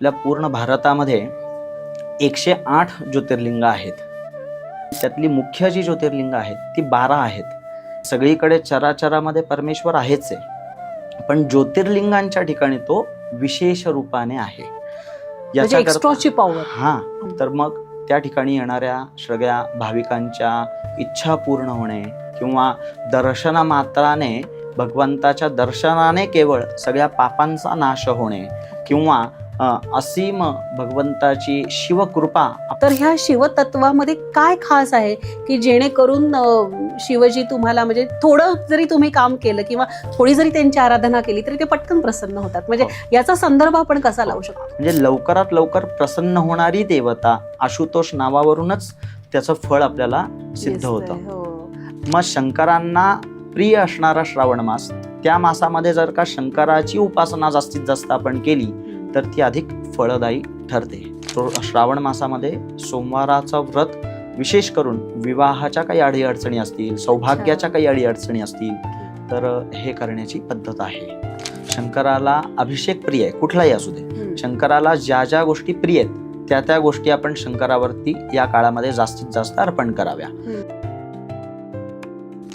आपल्या पूर्ण भारतामध्ये 108 ज्योतिर्लिंग आहेत. त्यातली मुख्य जी ज्योतिर्लिंग आहेत ती 12 आहेत. सगळीकडे चराचरामध्ये परमेश्वर आहेच आहे, पण ज्योतिर्लिंगांच्या ठिकाणी तो विशेष रूपाने आहे. म्हणजे एक्स्ट्राची पॉवर. हा, तर मग त्या ठिकाणी येणाऱ्या सगळ्या भाविकांच्या इच्छा पूर्ण होणे किंवा दर्शनामात्राने भगवंताच्या दर्शनाने केवळ सगळ्या पापांचा नाश होणे किंवा असीम भगवंताची शिवकृपा. तर ह्या शिवतत्वामध्ये काय खास आहे की जेणेकरून शिवजी तुम्हाला म्हणजे थोडं जरी तुम्ही काम केलं किंवा थोडी जरी त्यांची आराधना केली तरी ते पटकन प्रसन्न होतात? म्हणजे याचा संदर्भ आपण कसा लावू शकतो? म्हणजे लवकरात लवकर प्रसन्न होणारी देवता आशुतोष नावावरूनच त्याचं फळ आपल्याला सिद्ध होतं. मग शंकरांना प्रिय असणारा श्रावण मास, त्या मासामध्ये जर का शंकराची उपासना जास्तीत जास्त आपण केली तर ती अधिक फळदायी ठरते. तो श्रावण मासामध्ये सोमवाराचं व्रत विशेष करून विवाहाच्या काही अडीअडचणी असतील, सौभाग्याच्या काही अडीअडचणी असतील तर हे करण्याची पद्धत आहे. शंकराला अभिषेक प्रिय आहे, कुठलाही असू दे. शंकराला ज्या ज्या गोष्टी प्रिय आहेत त्या त्या गोष्टी आपण शंकरावरती या काळामध्ये जास्तीत जास्त अर्पण कराव्या.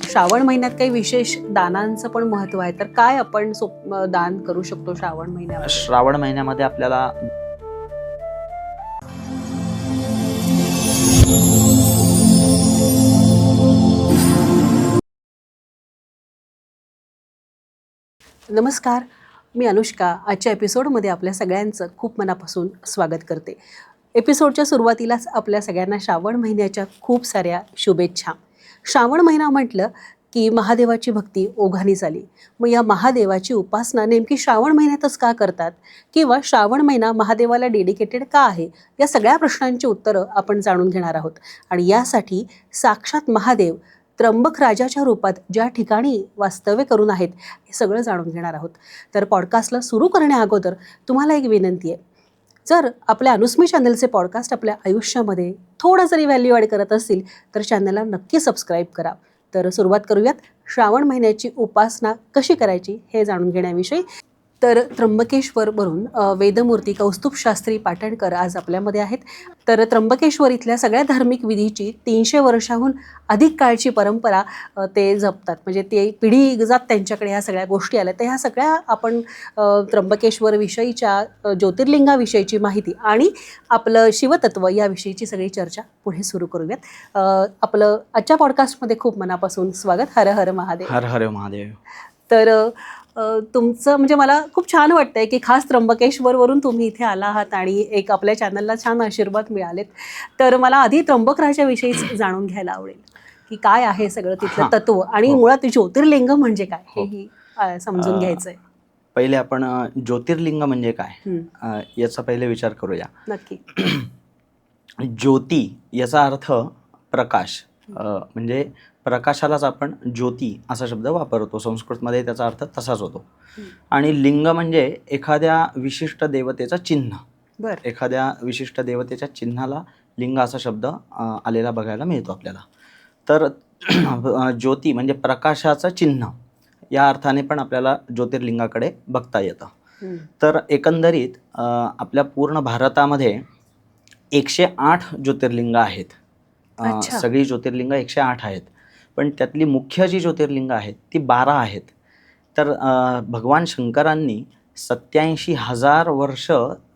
श्रावण महिन्यात काही विशेष दानांचं पण महत्व आहे, तर काय आपण दान करू शकतो श्रावण महिन्यात? श्रावण महिन्यामध्ये आपल्याला नमस्कार, मी अनुष्का. आजच्या एपिसोडमध्ये आपल्या सगळ्यांचं खूप मनापासून स्वागत करते. एपिसोडच्या सुरुवातीलाच आपल्या सगळ्यांना श्रावण महिन्याच्या खूप साऱ्या शुभेच्छा. श्रावण महिना म्हटलं की महादेवाची भक्ती ओघाने झाली. मग या महादेवाची उपासना नेमकी श्रावण महिन्यातच का करतात किंवा श्रावण महिना महादेवाला डेडिकेटेड का आहे, या सगळ्या प्रश्नांची उत्तरं आपण जाणून घेणार आहोत. आणि यासाठी साक्षात महादेव त्र्यंबक राजाच्या रूपात ज्या ठिकाणी वास्तव्य करून आहेत हे सगळं जाणून घेणार आहोत. तर पॉडकास्टला सुरू करण्याअगोदर तुम्हाला एक विनंती आहे, जर आपल्या अनुस्मी चॅनलचे पॉडकास्ट आपल्या आयुष्यामध्ये थोडं जरी व्हॅल्यू ॲड करत असतील तर चॅनलला नक्की सबस्क्राईब करा. तर सुरुवात करूयात श्रावण महिन्याची उपासना कशी करायची हे जाणून घेण्याविषयी. तर त्र्यंबकेश्वरवरून वेदमूर्ती कौस्तुभ शास्त्री पाटणकर आज आपल्यामध्ये आहेत. तर त्र्यंबकेश्वर इथल्या सगळ्या धार्मिक विधीची 300 वर्षाहून अधिक काळची परंपरा ते जपतात. म्हणजे ते पिढी जात त्यांच्याकडे ह्या सगळ्या गोष्टी आल्या. तर ह्या सगळ्या आपण त्र्यंबकेश्वरविषयीच्या ज्योतिर्लिंगाविषयीची माहिती आणि आपलं शिवतत्व याविषयीची सगळी चर्चा पुढे सुरू करूयात. आपलं आजच्या पॉडकास्टमध्ये खूप मनापासून स्वागत. हर हर महादेव. हर हर महादेव. तर तुमचं म्हणजे मला खूप छान वाटतंय की खास त्र्यंबकेश्वरवरून तुम्ही इथे आला आहात आणि एक आपल्या चॅनलला छान आशीर्वाद मिळालेत. तर मला आधी त्र्यंबकराजाविषयीच जाणून घ्यायला आवडेल की काय आहे सगळं तिथलं तत्व आणि मुळात ज्योतिर्लिंग म्हणजे काय हेही समजून घ्यायचंय. पहिले आपण ज्योतिर्लिंग म्हणजे काय याचा पहिले विचार करूया. नक्की. ज्योती याचा अर्थ प्रकाश, म्हणजे प्रकाशालाच आपण ज्योती असा शब्द वापरतो. संस्कृतमध्ये त्याचा अर्थ तसाच होतो. आणि लिंग म्हणजे एखाद्या विशिष्ट देवतेचं चिन्ह. एखाद्या विशिष्ट देवतेच्या चिन्हाला लिंग असा शब्द आलेला बघायला मिळतो आपल्याला. तर ज्योती म्हणजे प्रकाशाचं चिन्ह या अर्थाने पण आपल्याला ज्योतिर्लिंगाकडे बघता येतं. तर एकंदरीत आपल्या पूर्ण भारतामध्ये 108 ज्योतिर्लिंग आहेत. सगळी ज्योतिर्लिंग 108 आहेत, पण त्यातली मुख्य जी ज्योतिर्लिंग आहेत ती 12 आहेत. तर भगवान शंकरांनी 87,000 वर्ष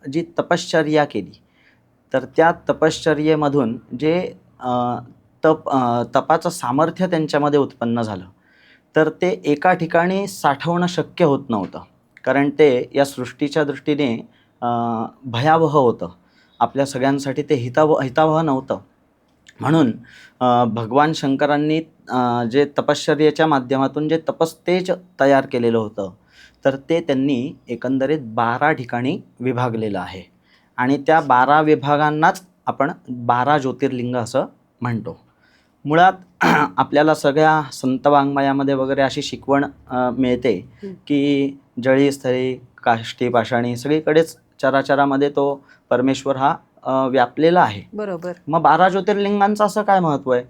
जी तपश्चर्या केली, तर त्या तपश्चर्येमधून जे तपाचं सामर्थ्य त्यांच्यामध्ये उत्पन्न झालं, तर ते एका ठिकाणी साठवणं शक्य होत नव्हतं. कारण ते या सृष्टीच्या दृष्टीने भयावह होतं. आपल्या सगळ्यांसाठी ते हितावह नव्हतं. म्हणून भगवान शंकरांनी जे तपश्चर्येच्या माध्यमातून जे तपस्तेज तयार केलेलं होतं, तर ते त्यांनी एकंदरीत 12 ठिकाणी विभागलेलं आहे. आणि त्या 12 विभागांनाच आपण 12 ज्योतिर्लिंग असं म्हणतो. मुळात आपल्याला सगळ्या संत वाङ्मयामध्ये वगैरे अशी शिकवण मिळते की जळी स्थळी काष्टी पाषाणी सगळीकडेच चराचरामध्ये तो परमेश्वर हा व्यापलेला आहे. बरोबर. मग 12 ज्योतिर्लिंगांचं असं काय महत्व आहे?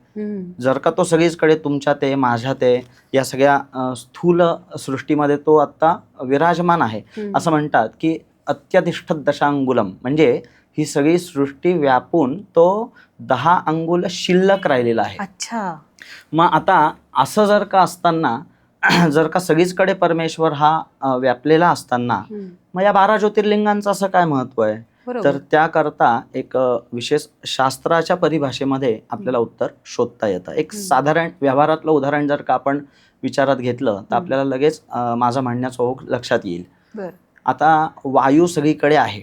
जर का तो सगळीचकडे तुमच्यात आहे, माझ्यात आहे, या सगळ्या स्थूल सृष्टीमध्ये तो आत्ता विराजमान आहे, असं म्हणतात की अत्यतिष्ठत दशांगुलम, म्हणजे ही सगळी सृष्टी व्यापून तो 10 अंगुल शिल्लक राहिलेला आहे. अच्छा. मग आता असं जर का असताना जर का सगळीचकडे परमेश्वर हा व्यापलेला असताना मग या 12 ज्योतिर्लिंगांचं असं काय महत्व आहे? तर त्याकरता एक विशेष शास्त्राच्या परिभाषेमध्ये आपल्याला उत्तर शोधता येतं. एक साधारण व्यवहारातलं उदाहरण जर का आपण विचारात घेतलं तर आपल्याला लगेच माझा म्हणण्याचा ओघ लक्षात येईल. आता वायू सगळीकडे आहे,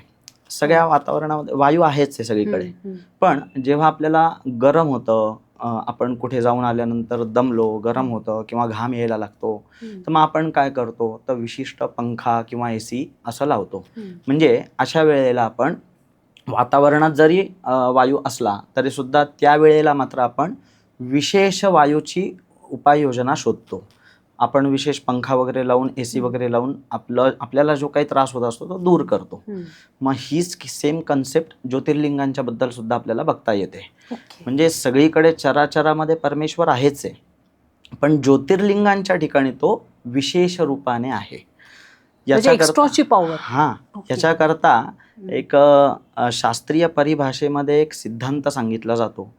सगळ्या वातावरणामध्ये वायू आहेच आहे सगळीकडे. पण जेव्हा आपल्याला गरम होतं, आपण कुठे जाऊन आल्यानंतर दमलो, गरम होतं किंवा घाम यायला लागतो, तर मग आपण काय करतो, तर विशिष्ट पंखा किंवा AC असं लावतो. म्हणजे अशा वेळेला आपण वातावरणात जरी वायू असला तरी सुद्धा त्यावेळेला मात्र आपण विशेष वायूची उपाययोजना शोधतो. आपण विशेष पंखा वगैरे लावून, AC वगैरे लावून आपल्याला जो काही त्रास होत असतो तो दूर करतो. मग हीच सेम कन्सेप्ट ज्योतिर्लिंगांच्या बद्दल सुद्धा आपल्याला बघता येते. म्हणजे सगळीकडे चराचरामध्ये परमेश्वर आहेच आहे, पण ज्योतिर्लिंगांच्या ठिकाणी तो विशेष रूपाने आहे. याच्याकरता एक शास्त्रीय परिभाषेमध्ये एक सिद्धांत सांगितला जातो,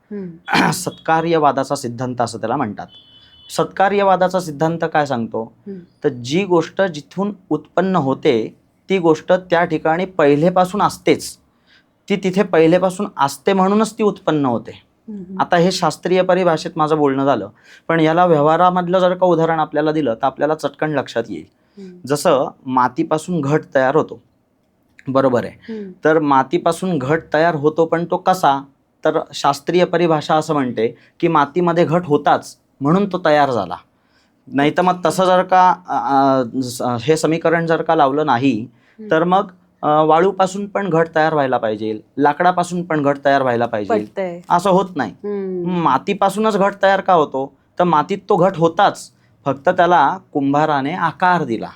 सत्कार्यवादाचा सिद्धांत असं त्याला म्हणतात. सत्कार्यवादाचा सिद्धांत काय सांगतो, तर जी गोष्ट जिथून उत्पन्न होते ती गोष्ट त्या ठिकाणी पहिलेपासून असतेच, ती तिथे पहिलेपासून असते म्हणूनच ती उत्पन्न होते. आता हे शास्त्रीय परिभाषेत माझं बोलणं झालं, पण याला व्यवहारामधलं जर का उदाहरण आपल्याला दिलं तर आपल्याला चटकन लक्षात येईल. जसं मातीपासून घट तयार होतो, बरोबर आहे, तर मातीपासून घट तयार होतो, पण तो कसा, तर शास्त्रीय परिभाषा असं म्हणते की मातीमध्ये घट होताच म्हणून तो तयार झाला. नाही तर मग तसं जर का हे समीकरण जर का लावलं नाही तर मग वाळूपासून पण घट तयार व्हायला पाहिजे, लाकडापासून पण घट तयार व्हायला पाहिजे, असं होत नाही. मातीपासूनच घट तयार का होतो, तर मातीत तो घट होताच, फक्त त्याला कुंभाराने आकार दिला.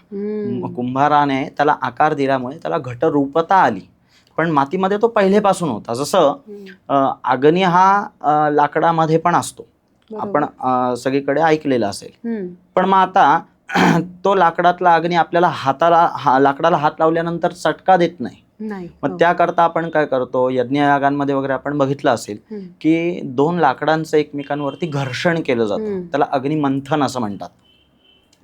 कुंभाराने त्याला आकार दिल्यामुळे त्याला घटरूपता आली, पण मातीमध्ये तो पहिलेपासून होता. जसं अग्नी हा लाकडामध्ये पण असतो, आपण सगळीकडे ऐकलेलं असेल. पण मग आता तो लाकडातला अग्नी आपल्याला लाकडाला हात लावल्यानंतर चटका देत नाही. मग त्याकरता आपण काय करतो, यज्ञयागांमध्ये वगैरे आपण बघितलं असेल की 2 लाकडांचं एकमेकांवरती घर्षण केलं जातं, त्याला अग्निमंथन असं म्हणतात.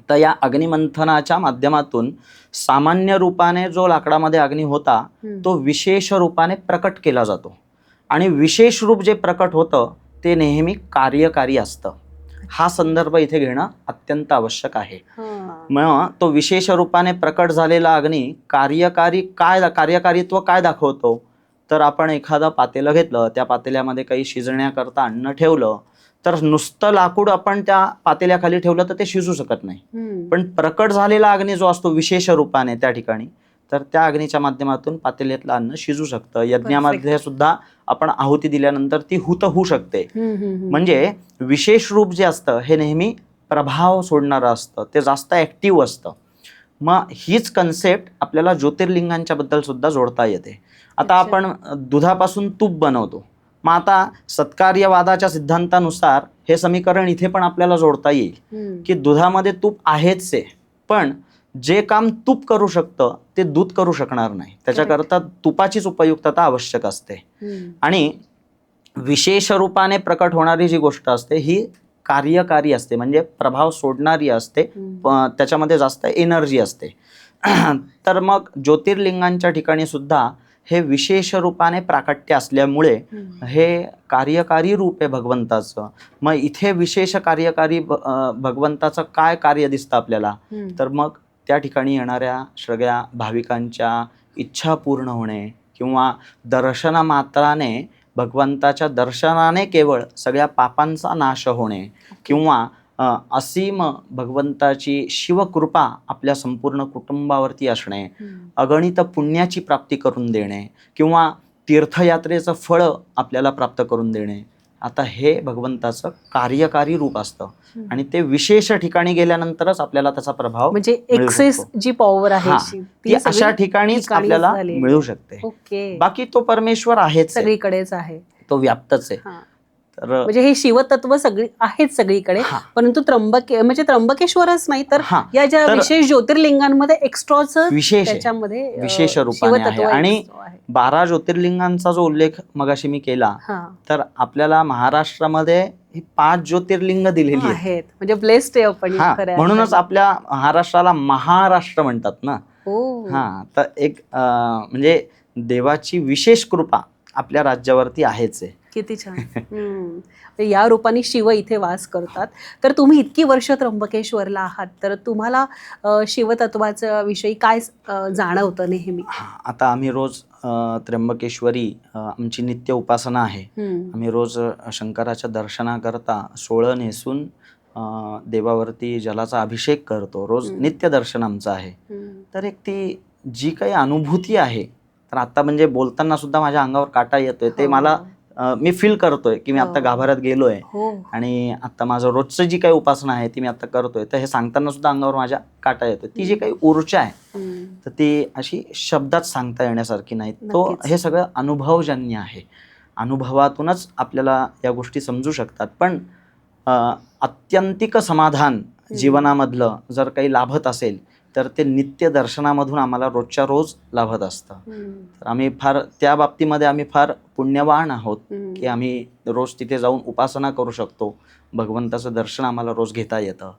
तर या अग्निमंथनाच्या माध्यमातून सामान्य रूपाने जो लाकडामध्ये अग्नी होता तो विशेष रूपाने प्रकट केला जातो, आणि विशेष रूप जे प्रकट होतं ते नेहमी कार्यकारी असतं. हा संदर्भ इथे घेणं अत्यंत आवश्यक आहे. मग तो विशेष रूपाने प्रकट झालेला अग्नी कार्यकारित्व काय दाखवतो, तर आपण एखादं पातेलं घेतलं, त्या पातेल्यामध्ये काही शिजण्याकरता अन्न ठेवलं, तर नुसतं लाकूड आपण त्या पातेल्याखाली ठेवलं तर ते शिजू शकत नाही. पण प्रकट झालेला अग्नी जो असतो विशेष रूपाने त्या ठिकाणी, तर त्या अग्नीच्या माध्यमातून पातेल्यातलं अन्न शिजू शकतं. यज्ञामध्ये सुद्धा आपण आहुती दिल्यानंतर ती हुत होऊ शकते. म्हणजे विशेष रूप जे असतं हे नेहमी प्रभाव सोडणारं असतं, ते जास्त ऍक्टिव्ह असतं. मग हीच कन्सेप्ट आपल्याला ज्योतिर्लिंगांच्या बद्दल सुद्धा जोडता येते. आता आपण दुधापासून तूप बनवतो, मग आता सत्कार्यवादाच्या सिद्धांतानुसार हे समीकरण इथे पण आपल्याला जोडता येईल की दुधामध्ये तूप आहेच आहे, पण जे काम तूप करू शकतं ते दूध करू शकणार नाही. त्याच्याकरता तुपाचीच उपयुक्तता आवश्यक असते. आणि विशेष रूपाने प्रकट होणारी जी गोष्ट असते ही कार्यकारी असते, म्हणजे प्रभाव सोडणारी असते, त्याच्यामध्ये जास्त एनर्जी असते. तर मग ज्योतिर्लिंगांच्या ठिकाणी सुद्धा हे विशेष रूपाने प्राकट्य असल्यामुळे हे कार्यकारी रूप आहे भगवंताचं. मग इथे विशेष कार्यकारी भगवंताचं काय कार्य दिसतं आपल्याला, तर मग त्या ठिकाणी येणाऱ्या सगळ्या भाविकांच्या इच्छा पूर्ण होणे, किंवा दर्शनामात्राने भगवंताच्या दर्शनाने केवळ सगळ्या पापांचा नाश होणे, किंवा असीम भगवंताची शिवकृपा आपल्या संपूर्ण कुटुंबावरती असणे, अगणित पुण्याची प्राप्ती करून देणे, किंवा तीर्थयात्रेचं फळ आपल्याला प्राप्त करून देणे. आता हे भगवंताचं कार्यकारी रूप असतं, आणि ते विशेष ठिकाणी गेल्यानंतरच आपल्याला त्याचा प्रभाव, म्हणजे एक्सेस जी पॉवर आहे ती अशा ठिकाणीच आपल्याला मिळू शकते. बाकी तो परमेश्वर आहेच, सगळीकडेच आहे, तो व्याप्तच आहे. तर म्हणजे हे शिवतत्व सगळी आहेत सगळीकडे, परंतु म्हणजे त्र्यंबकेश्वरच नाही तर या ज्या विशेष ज्योतिर्लिंगांमध्ये एक्स्ट्राच विशेष त्याच्यामध्ये विशेष रूपाने आहे. आणि 12 ज्योतिर्लिंगांचा जो उल्लेख मगाशी मी केला, तर आपल्याला महाराष्ट्रामध्ये ही 5 ज्योतिर्लिंग दिलेली आहेत. म्हणजे ब्लेस्ड आहे आपण. म्हणूनच आपल्या महाराष्ट्राला महाराष्ट्र म्हणतात ना. तर एक म्हणजे देवाची विशेष कृपा आपल्या राज्यावरती आहेच आहे. किती छान. या रूपाने शिव इथे वास करतात. तर तुम्ही इतकी वर्ष त्र्यंबकेश्वरला आहात, तर तुम्हाला शिवतत्वाच्या विषयी काय जाणवतं नेहमी? आता आम्ही रोज त्र्यंबकेश्वरी आमची नित्य उपासना आहे. आम्ही रोज शंकराच्या दर्शनाकरता सोळं नेसून देवावरती जलाचा अभिषेक करतो. रोज नित्य दर्शन आमचं आहे. तर एक ती जी काही अनुभूती आहे, तर आता म्हणजे बोलताना सुद्धा माझ्या अंगावर काटा येतोय. ते मला मी फील करतोय की मी आता गाभाऱ्यात गेलोय आणि आता माझं रोजचं जी काही उपासना आहे ती मी आता करतोय. तर हे सांगताना सुद्धा अंगावर माझ्या काटा येतोय. ती जी काही ऊर्जा आहे तर ती अशी शब्दात सांगता येण्यासारखी नाही. तो हे सगळं अनुभवजन्य आहे. अनुभवातूनच आपल्याला या गोष्टी समजू शकतात. पण आत्यंतिक समाधान जीवनामधलं जर काही लाभत असेल तर ते नित्य दर्शनामधून आम्हाला रोजच्या रोज लाभत असतं. तर आम्ही फार त्या बाबतीमध्ये आम्ही फार पुण्यवान आहोत की आम्ही रोज तिथे जाऊन उपासना करू शकतो. भगवंताचं दर्शन आम्हाला रोज घेता येतं.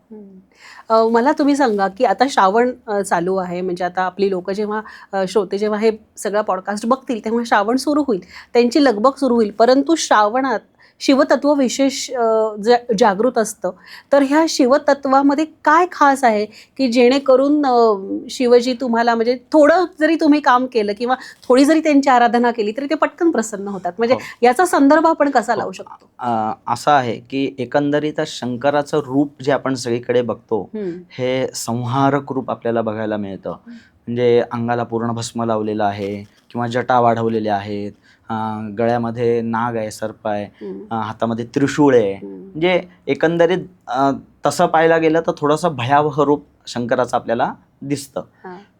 मला तुम्ही सांगा की आता श्रावण चालू आहे, म्हणजे आता आपली लोक जेव्हा श्रोते जेव्हा हे सगळं पॉडकास्ट बघतील तेव्हा श्रावण सुरू होईल, त्यांची लगबग सुरू होईल. परंतु श्रावणात शिवतत्व विशेष जागृत असतं. तर ह्या शिवतत्वामध्ये काय खास आहे की जेणेकरून शिवजी तुम्हाला, म्हणजे थोडं जरी तुम्ही काम केलं किंवा थोडी जरी त्यांची आराधना केली तरी ते पटकन प्रसन्न होतात? म्हणजे याचा संदर्भ आपण कसा लावू शकतो? असं आहे की एकंदरीत शंकराचं रूप जे आपण सगळीकडे बघतो हे संहारक रूप आपल्याला बघायला मिळतं. म्हणजे अंगाला पूर्ण भस्म लावलेलं आहे किंवा जटा वाढवलेल्या आहेत, गळ्यामध्ये नाग आहे, सर्प आहे, हातामध्ये त्रिशूळ आहे. म्हणजे एकंदरीत तसं पाहायला गेलं तर थोडंसं भयावह रूप शंकराचं आपल्याला दिसतं.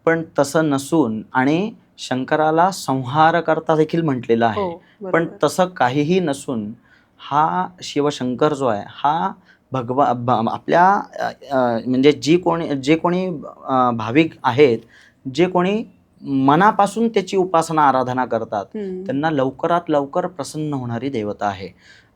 पण तसं नसून, आणि शंकराला संहार करता देखील म्हटलेलं आहे. पण तसं काहीही नसून हा शिवशंकर जो आहे हा आपल्या म्हणजे जे कोणी भाविक आहेत, जे कोणी मनापासून त्याची उपासना आराधना करतात, त्यांना लवकरात लवकर प्रसन्न होणारी देवता आहे.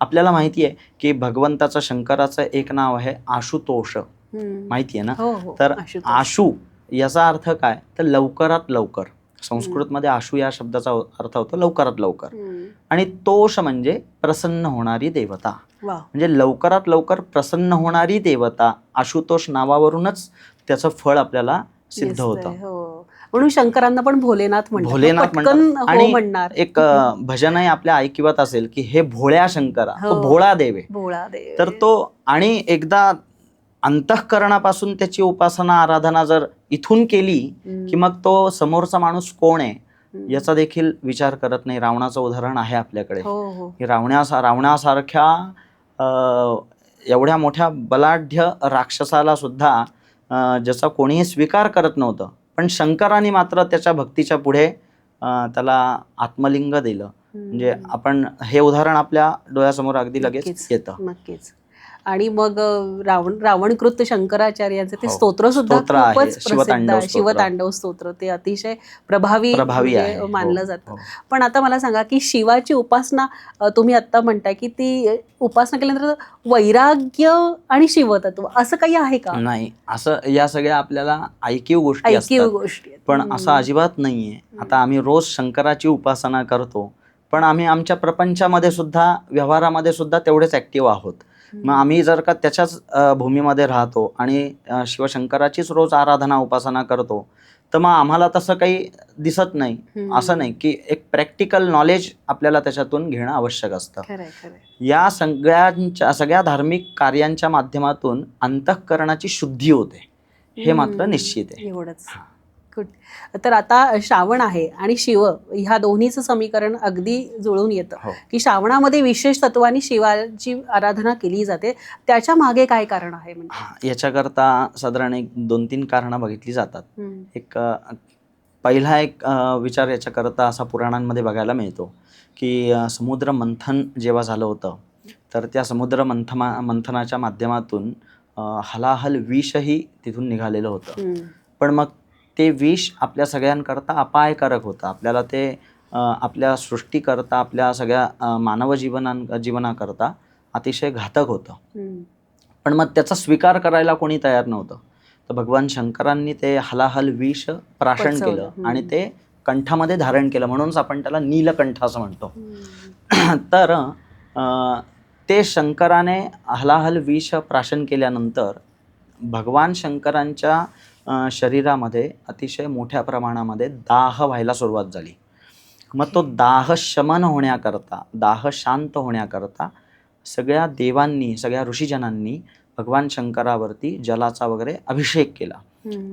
आपल्याला माहिती आहे की भगवंताचं शंकराचं एक नाव आहे आशुतोष. माहिती आहे ना? तर आशु याचा अर्थ काय, तर लवकरात लवकर. संस्कृतमध्ये आशु या शब्दाचा अर्थ होतो लवकरात लवकर, आणि तोष म्हणजे प्रसन्न होणारी देवता. म्हणजे लवकरात लवकर प्रसन्न होणारी देवता. आशुतोष नावावरूनच त्याचं फळ आपल्याला सिद्ध होतं. म्हणून शंकरांना पण भोलेनाथ म्हणतात. आणि एक भजनही आपल्या ऐकिवात असेल की हे भोळ्या शंकरा, तो भोळा देव आहे. तर तो, आणि एकदा अंतःकरणापासून त्याची उपासना आराधना जर इथून केली की मग तो समोरचा माणूस कोण आहे याचा देखील विचार करत नाही. रावणाचं उदाहरण आहे आपल्याकडे की रावणासारख्या एवढ्या मोठ्या बलाढ्य राक्षसाला सुद्धा ज्याचा कोणीही स्वीकार करत नव्हतं, पण शंकराने मात्र त्याच्या भक्तीच्या पुढे त्याला आत्मलिंग दिलं. म्हणजे आपण हे उदाहरण आपल्या डोळ्यासमोर अगदी लगेच येतं. नक्कीच. आणि मग रावणकृत शंकराचार्याचे ते स्तोत्र सुद्धा खूपच प्रसिद्ध आहे, शिवतांडव स्तोत्र. ते अतिशय प्रभावी मानलं जातं. पण आता मला सांगा की शिवाची उपासना तुम्ही आता म्हणताय की ती उपासना केल्यानंतर वैराग्य आणि शिवतत्व असं काही आहे का? नाही, असं या सगळ्या आपल्याला ऐकीव गोष्टी असतात, पण असं अजिबात नाहीये. आता आम्ही रोज शंकराची उपासना करतो, पण आम्ही आमच्या प्रपंचामध्ये सुद्धा, व्यवहारामध्ये सुद्धा तेवढेच ऍक्टिव्ह आहोत. मग आम्ही जर का त्याच्याच भूमीमध्ये राहतो आणि शिवशंकराचीच रोज आराधना उपासना करतो, तर मग आम्हाला तसं काही दिसत नाही. असं नाही की एक प्रॅक्टिकल नॉलेज आपल्याला त्याच्यातून घेणं आवश्यक असतं. या सगळ्या धार्मिक कार्यांच्या माध्यमातून अंतःकरणाची शुद्धी होते, हे मात्र निश्चित आहे. एवढंच. तर आता श्रावण आहे आणि शिव, ह्या दोन्हीचं समीकरण अगदी जुळून येतं की श्रावणामध्ये विशेष तत्वाने शिवाची आराधना केली जाते. त्याच्या मागे काय कारण आहे? म्हणजे याच्याकरता साधारण 2-3 कारणं बघितली जातात. पहिला एक विचार याच्याकरता असा पुराणांमध्ये बघायला मिळतो की समुद्र मंथन जेव्हा झालं होतं तर त्या समुद्र मंथनाच्या माध्यमातून हलाहल विषही तिथून निघालेलं होतं. पण मग ते विष आपल्या सगळ्यांकरता अपायकारक होतं. आपल्याला ते आपल्या सृष्टीकरता, आपल्या सगळ्या मानव जीवनाकरता अतिशय घातक होतं. पण मग त्याचा स्वीकार करायला कोणी तयार नव्हतं. तर भगवान शंकरांनी ते हलाहल विष प्राशन केलं आणि ते कंठामध्ये धारण केलं, म्हणूनच आपण त्याला नीलकंठ असं म्हणतो. तर ते शंकराने हलाहल विष प्राशन केल्यानंतर भगवान शंकरांच्या शरीरामध्ये अतिशय मोठ्या प्रमाणामध्ये दाह व्हायला सुरुवात झाली. मग तो दाह शमन होण्याकरता, दाह शांत होण्याकरता सगळ्या देवांनी, सगळ्या ऋषीजनांनी भगवान शंकरावरती जलाचा वगैरे अभिषेक केला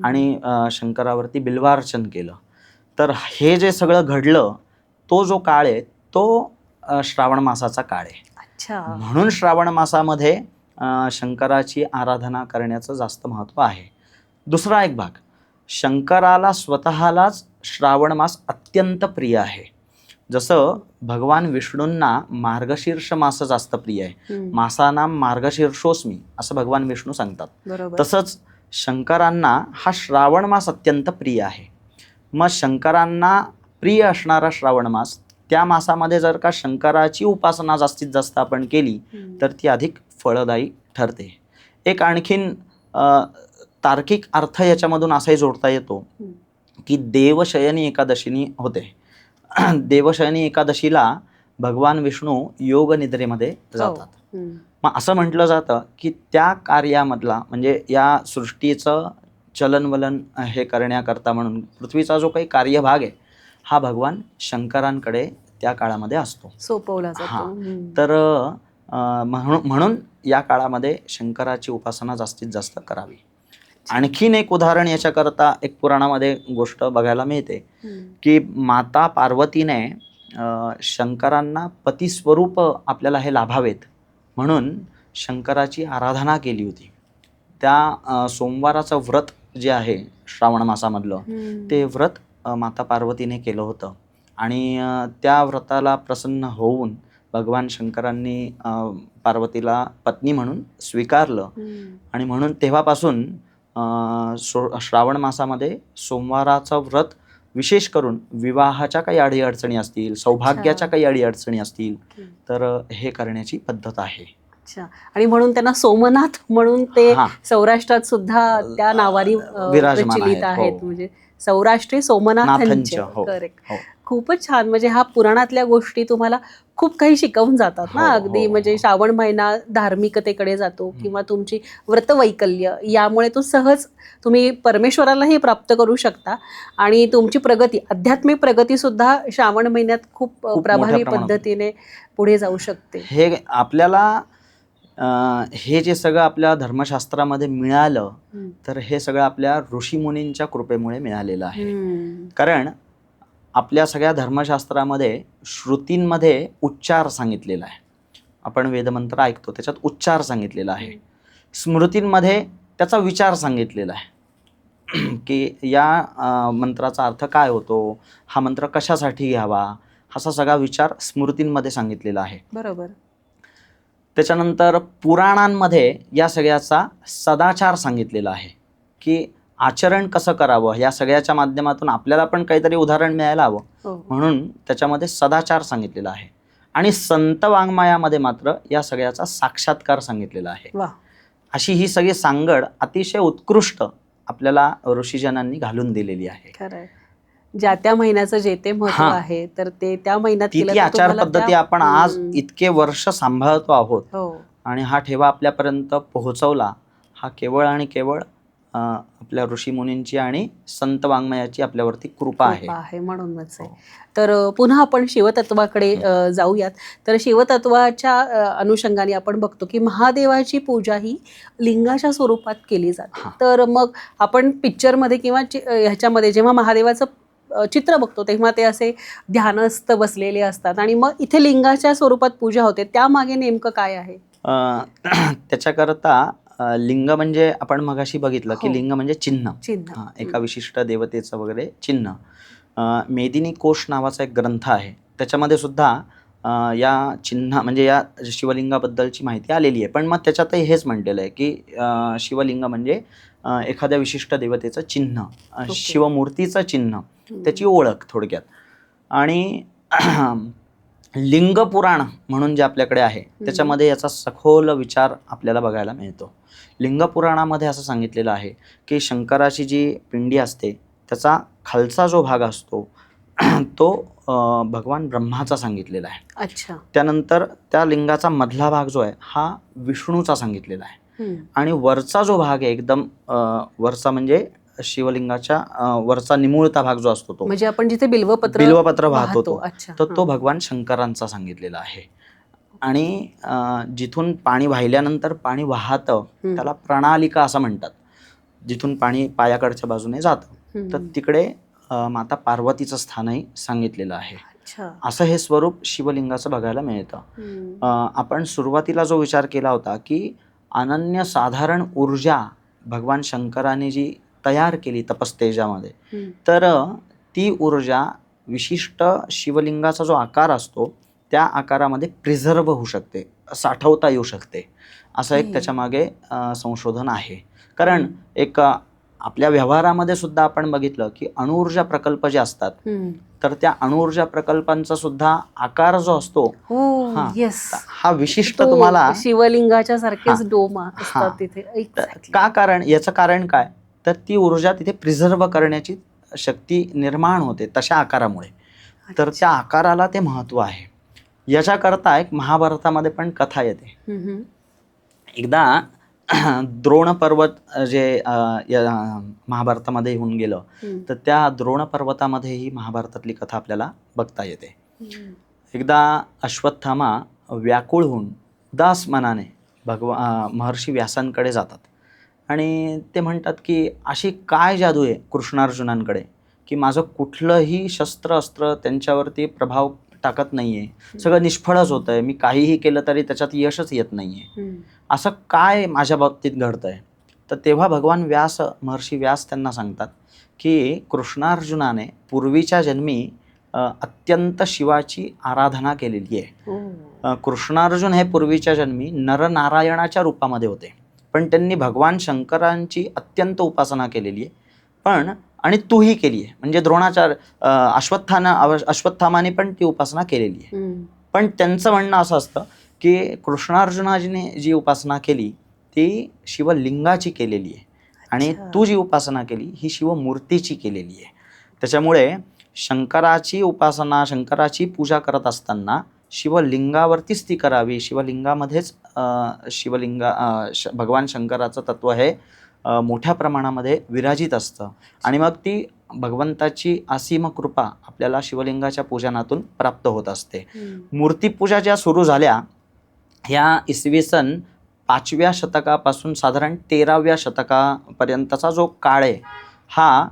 आणि शंकरावरती बिल्वार्चन केलं. तर हे जे सगळं घडलं, तो जो काळ आहे तो श्रावण मासाचा काळ आहे. म्हणून श्रावण मासामध्ये शंकराची आराधना करण्याचं जास्त महत्त्व आहे. दुसरा एक भाग, शंकराला स्वतःलाच श्रावण मास अत्यंत प्रिय आहे. जसं भगवान विष्णूंना मार्गशीर्ष मास जास्त प्रिय आहे, मासानाम मार्गशीर्षोस्मी असं भगवान विष्णू सांगतात. तसंच शंकरांना हा श्रावण मास अत्यंत प्रिय आहे. मग शंकरांना प्रिय असणारा श्रावण मास, त्या मासामध्ये जर का शंकराची उपासना जास्तीत जास्त आपण केली तर ती अधिक फळदायी ठरते. एक आणखीन तार्किक अर्थ याच्यामधून असाही जोडता येतो की देवशयनी एकादशीनी होते. देवशयनी एकादशीला भगवान विष्णू योग निद्रेमध्ये जातात. मग असं म्हटलं जातं की त्या कार्यामधला, म्हणजे या सृष्टीचं चलनवलन हे करण्याकरता म्हणून पृथ्वीचा जो काही कार्यभाग आहे हा भगवान शंकरांकडे त्या काळामध्ये असतो, सोपवला जातो. तर म्हणून या काळामध्ये शंकराची उपासना जास्तीत जास्त करावी. आणखीन एक उदाहरण याच्याकरता एक पुराणामध्ये गोष्ट बघायला मिळते की माता पार्वतीने शंकरांना पतिस्वरूप आपल्याला हे लाभावेत म्हणून शंकराची आराधना केली होती. त्या सोमवाराचं व्रत जे आहे श्रावण मासामधलं, ते व्रत माता पार्वतीने केलं होतं आणि त्या व्रताला प्रसन्न होऊन भगवान शंकरांनी पार्वतीला पत्नी म्हणून स्वीकारलं आणि म्हणून तेव्हापासून श्रावण मासामध्ये सोमवाराचं व्रत विशेष करून विवाहाच्या काही अडीअडचणी असतील, सौभाग्याच्या काही अडीअडचणी असतील तर हे करण्याची पद्धत आहे. अच्छा. आणि म्हणून त्यांना सोमनाथ म्हणून ते सौराष्ट्रात सुद्धा त्या नावाने प्रचलित आहेत. म्हणजे सौराष्ट्री सोमनाथांचे. करेक्ट. खूपच छान. म्हणजे हा पुराणातल्या गोष्टी तुम्हाला खूप काही शिकवून जातात ना. अगदी म्हणजे श्रावण महिना धार्मिकतेकडे जातो किंवा तुमची व्रतवैकल्य, यामुळे तो सहज तुम्ही परमेश्वरालाही प्राप्त करू शकता आणि तुमची प्रगती, आध्यात्मिक प्रगती सुद्धा श्रावण महिन्यात खूप प्रभावी पद्धतीने पुढे जाऊ शकते. हे आपल्याला हे जे सगळं आपल्या धर्मशास्त्रामध्ये मिळालं तर हे सगळं आपल्या ऋषीमुनींच्या कृपेमुळे मिळालेलं आहे. कारण आपल्या सगळ्या धर्मशास्त्रामध्ये श्रुतींमध्ये उच्चार सांगितलेला आहे. आपण वेदमंत्र ऐकतो त्याच्यात उच्चार सांगितलेला आहे. स्मृतींमध्ये त्याचा विचार सांगितलेला आहे की या मंत्राचा अर्थ काय होतो, हा मंत्र कशासाठी घ्यावा, असा सगळा विचार स्मृतींमध्ये सांगितलेला आहे. बरोबर. त्याच्यानंतर पुराणांमध्ये या सगळ्याचा सदाचार सांगितलेला आहे की आचरण कसं करावं, या सगळ्याच्या माध्यमातून आपल्याला पण काहीतरी उदाहरण मिळायला हवं म्हणून त्याच्यामध्ये सदाचार सांगितलेला आहे. आणि संत वाङ्मयामध्ये मात्र या सगळ्याचा साक्षात्कार सांगितलेला आहे. अशी ही सगळी सांगड अतिशय उत्कृष्ट आपल्याला ऋषीजनांनी घालून दिलेली आहे. खरंय. ज्या त्या महिन्याचं जे ते महत्व आहे तर ते त्या महिन्यात ती आचार पद्धती आपण आज इतके वर्ष सांभाळतो आहोत आणि हा ठेवा आपल्यापर्यंत पोहोचवला, हा केवळ आणि केवळ आपल्या ऋषीमुनींची आणि संत वाङ्मयाची आपल्यावरती कृपा आहे. म्हणूनच आहे. तर पुन्हा आपण शिवतत्वाकडे जाऊयात. तर शिवतत्वाच्या अनुषंगाने आपण बघतो की महादेवाची पूजा ही लिंगाच्या स्वरूपात केली जाते. तर मग आपण पिक्चरमध्ये किंवा ह्याच्यामध्ये जेव्हा महादेवाचं चित्र बघतो तेव्हा ते असे ध्यानस्थ बसलेले असतात आणि मग इथे लिंगाच्या स्वरूपात पूजा होते, त्यामागे नेमकं काय आहे? त्याच्याकरता लिंग म्हणजे आपण मगाशी बघितलं की लिंग म्हणजे चिन्ह, एका विशिष्ट देवतेचं वगैरे चिन्ह. मेदिनी कोश नावाचा एक ग्रंथ आहे, त्याच्यामध्ये सुद्धा या चिन्ह म्हणजे या शिवलिंगाबद्दलची माहिती आलेली आहे. पण मग त्याच्यातही हेच म्हटलेलं आहे की शिवलिंग म्हणजे एखाद्या विशिष्ट देवतेचं चिन्ह, शिवमूर्तीचं चिन्ह, त्याची ओळख थोडक्यात. आणि लिंग पुराण म्हणून जे आपल्याकडे आहे त्याच्यामध्ये याचा सखोल विचार आपल्याला बघायला मिळतो. लिंग पुराणामध्ये असं सांगितलेलं आहे की शंकराची जी पिंडी असते त्याचा खालचा जो भाग असतो तो भगवान ब्रह्माचा सांगितलेला आहे. अच्छा. त्यानंतर त्या लिंगाचा मधला भाग जो आहे हा विष्णूचा सांगितलेला आहे. आणि वरचा जो भाग आहे एकदम वरचा म्हणजे शिवलिंगाच्या वरचा निमुळता भाग जो असतो तो म्हणजे आपण जिथे बिल्वपत्र वाहतो तो, अच्छा. तर तो भगवान शंकरांचा सांगितलेला आहे. आणि जिथून पाणी वाहिल्यानंतर पाणी वाहतं त्याला प्रणालिका असं म्हणतात. जिथून पाणी पायाकडच्या बाजूने जातं तर तिकडे माता पार्वतीचं स्थानही सांगितलेलं आहे. असं हे स्वरूप शिवलिंगाचं बघायला मिळतं. आपण सुरुवातीला जो विचार केला होता की अनन्यसाधारण ऊर्जा भगवान शंकराने जी तयार केली तपस्तेजामध्ये, तर ती ऊर्जा विशिष्ट शिवलिंगाचा जो आकार असतो त्या आकारामध्ये प्रिझर्व होऊ शकते, साठवता येऊ शकते, असं एक त्याच्यामागे संशोधन आहे. कारण एक आपल्या व्यवहारामध्ये सुद्धा आपण बघितलं की अणुऊर्जा प्रकल्प जे असतात तर त्या अणुऊर्जा प्रकल्पांचा सुद्धा आकार जो असतो हा विशिष्ट तुम्हाला शिवलिंगाच्या सारखेच डोम असतात तिथे. का कारण, याचं कारण काय, तर ती ऊर्जा तिथे प्रिझर्व करण्याची शक्ती निर्माण होते तशा आकारामुळे. तर त्या आकाराला ते महत्व आहे. याच्याकरता एक महाभारतामध्ये पण कथा येते. एकदा द्रोण पर्वत जे महाभारतामध्ये येऊन गेलं तर त्या द्रोण पर्वतामध्ये ही महाभारतातली कथा आपल्याला बघता येते. एकदा अश्वत्थामा व्याकुळ होऊन उदास मनाने महर्षी व्यासांकडे जातात आणि ते म्हणतात की अशी काय जादू आहे कृष्णार्जुनांकडे की माझं कुठलंही शस्त्र अस्त्र त्यांच्यावरती प्रभाव टाकत नाहीये, सगळं निष्फळच होत आहे, मी काहीही केलं तरी त्याच्यात यशच येत नाहीये, असं काय माझ्या बाबतीत घडतंय. तर तेव्हा भगवान व्यास, महर्षी व्यास त्यांना सांगतात की कृष्णार्जुनाने पूर्वीच्या जन्मी अत्यंत शिवाची आराधना केलेली आहे. कृष्णार्जुन हे पूर्वीच्या जन्मी नरनारायणाच्या रूपामध्ये होते, पण त्यांनी भगवान शंकरांची अत्यंत उपासना केलेली आहे. पण आणि तूही केली आहे, म्हणजे द्रोणाचार्य अश्वत्थामाने पण ती उपासना केलेली आहे. पण त्यांचं म्हणणं असं असतं की कृष्णार्जुनाजीने जी उपासना केली ती शिवलिंगाची केलेली आहे आणि तू जी उपासना केली ही शिवमूर्तीची केलेली आहे. त्याच्यामुळे शंकराची उपासना, शंकराची पूजा करत असताना शिवलिंगावरतीच ती करावी. शिवलिंगामध्येच भगवान शंकराचं तत्व हे मोठ्या प्रमाणामध्ये विराजित असतं आणि मग ती भगवंताची असीम कृपा आपल्याला शिवलिंगाच्या पूजनातून प्राप्त होत असते. मूर्तीपूजा ज्या सुरू झाल्या ह्या इसवी सन 5व्या शतकापासून साधारण 13व्या शतकापर्यंतचा जो काळ आहे हा